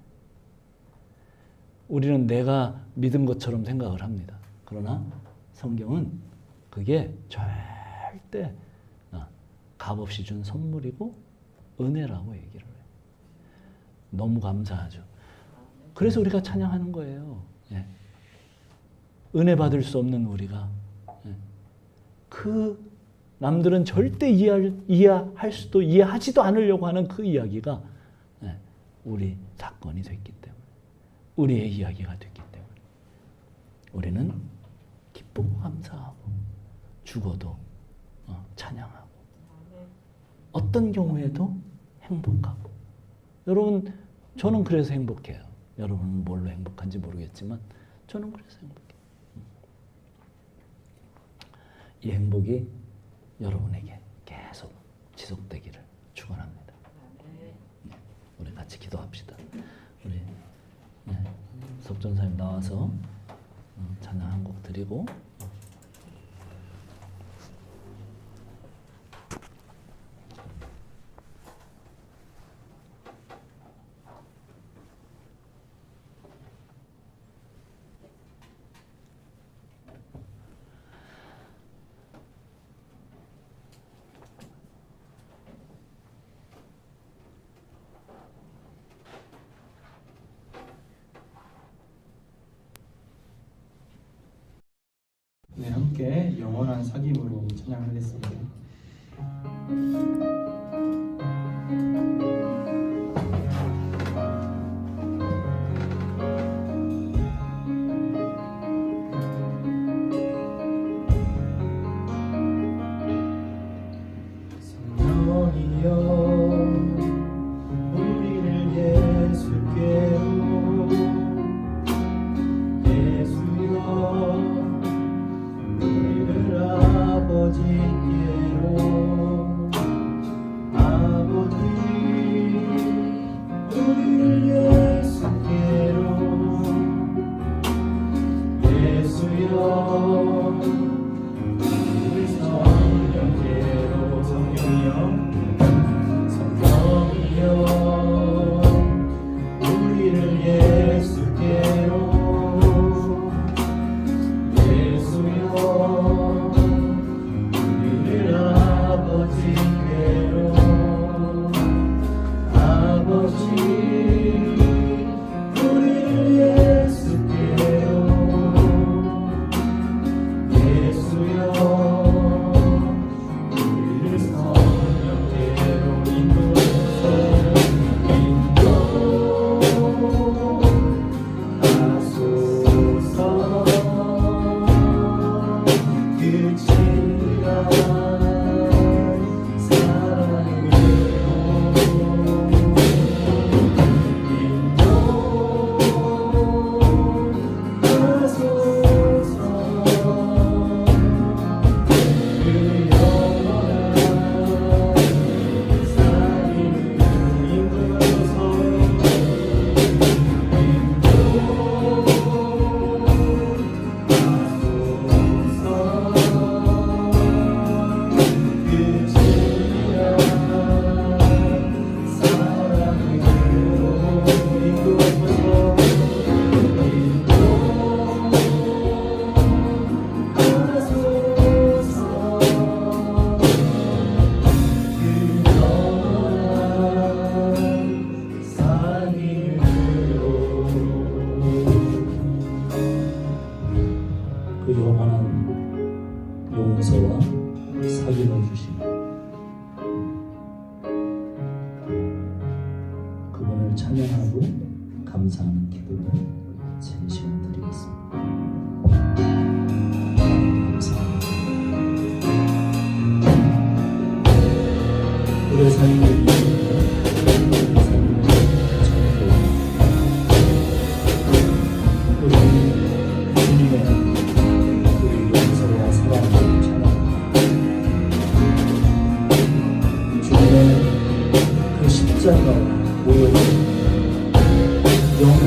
[SPEAKER 2] 우리는 내가 믿은 것처럼 생각을 합니다. 그러나 성경은 그게 절대 값없이 준 선물이고 은혜라고 얘기를 해요. 너무 감사하죠. 그래서 우리가 찬양하는 거예요. 예. 은혜 받을 수 없는 우리가 그 남들은 절대 이해할 수도 이해하지도 않으려고 하는 그 이야기가 우리 사건이 됐기 때문에 우리의 이야기가 됐기 때문에 우리는 기쁘고 감사하고 죽어도 찬양하고 어떤 경우에도 행복하고 여러분 저는 그래서 행복해요. 여러분은 뭘로 행복한지 모르겠지만 저는 그래서 행복해요. 이 행복이 여러분에게 계속 지속되기를 축원합니다. 우리 같이 기도합시다. 우리 석전사님 나와서 찬양 한 곡 드리고
[SPEAKER 1] 네, 함께 영원한 사귐으로 찬양하겠습니다. 용서와 사귐을 주시며 그분을 찬양하고 감사하는 기도를 진심으로 드리겠습니다. 감사합니다. 우리의 삶을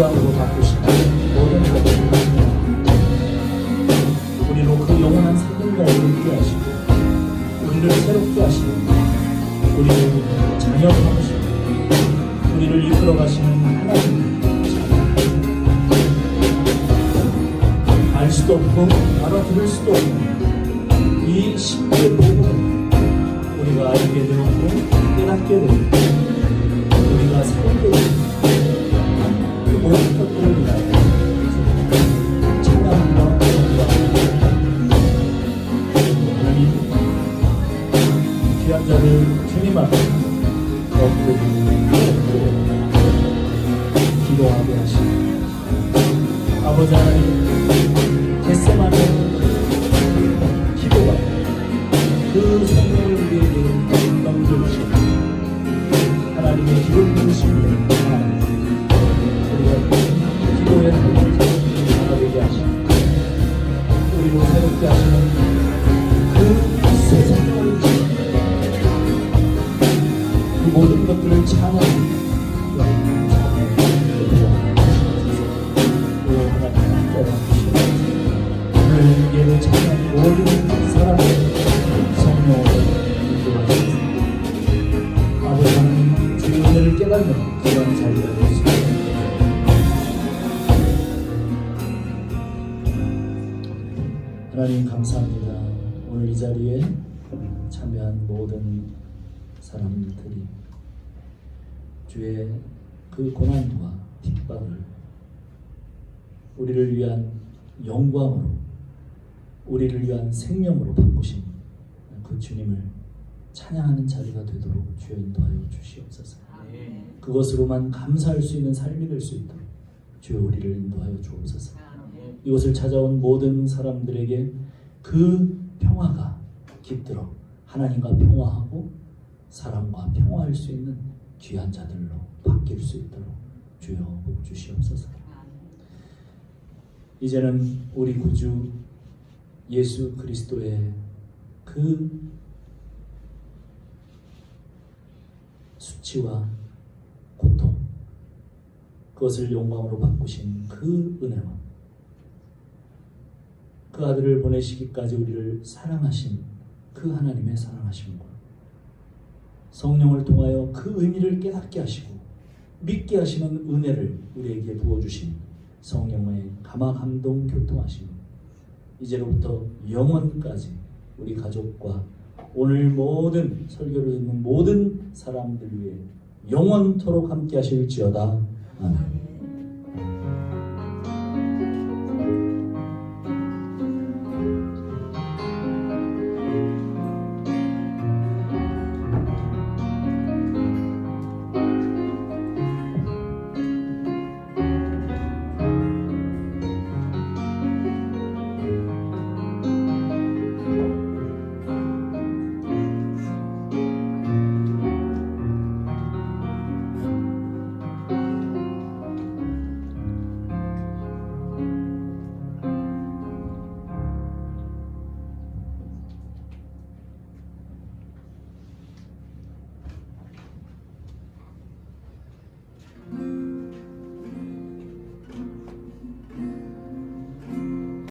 [SPEAKER 2] 영광으로 바꾸시는 모든 것들을 우리로 그 영원한 생명을 이루게 하시고 우리를 새롭게 하시고 우리를 자녀로 삼으시고 우리를 이끌어 가시는 하나님 알 수도 없고 알아들을 수도 없는 이 신비의 복음을 우리가 알게 되었고 깨닫게 되었고 우리가 살게 되었고 그 모든 것들을 위하여 찬양과 영광 하나님 귀한 자를 주님 앞에 엎드리고 기도하게 하시고 아버지 하나님 겟세마네 기도가 그 생명을 우리에게 넘겨주시고 하나님의 기름 부으심을 우리가 기도의 하나님을 나가게 하시고 우리로 새롭게 하시는 그 새 생명을 주시고 그 모든 것들을 찬양합니다. 예를 찬양 모든 사람을 성령으로 인도하시고 아버지 하나님 주의 은혜를 깨닫는 그런 자리가 되었습니다. 하나님 감사합니다. 오늘 이 자리에 참여한 모든 사람들이 주의 그 고난과 핍박을 우리를 위한 영광으로 우리를 위한 생명으로 바꾸신 그 주님을 찬양하는 자리가 되도록 주여 인도하여 주시옵소서. 그것으로만 감사할 수 있는 삶이 될 수 있도록 주여 우리를 인도하여 주옵소서. 이곳을 찾아온 모든 사람들에게 그 평화가 깃들어 하나님과 평화하고 사람과 평화할 수 있는 귀한 자들로 바뀔 수 있도록 주여 복 주시옵소서. 이제는 우리 구주 예수 그리스도의 그 수치와 고통, 그것을 영광으로 바꾸신 그 은혜와 그 아들을 보내시기까지 우리를 사랑하신 그 하나님의 사랑하심과 성령을 통하여 그 의미를 깨닫게 하시고 믿게 하시는 은혜를 우리에게 부어주신 성령의 감화 감동 교통하심 이제로부터 영원까지 우리 가족과 오늘 모든 설교를 듣는 모든 사람들 위해 영원토록 함께 하실지어다. 아멘.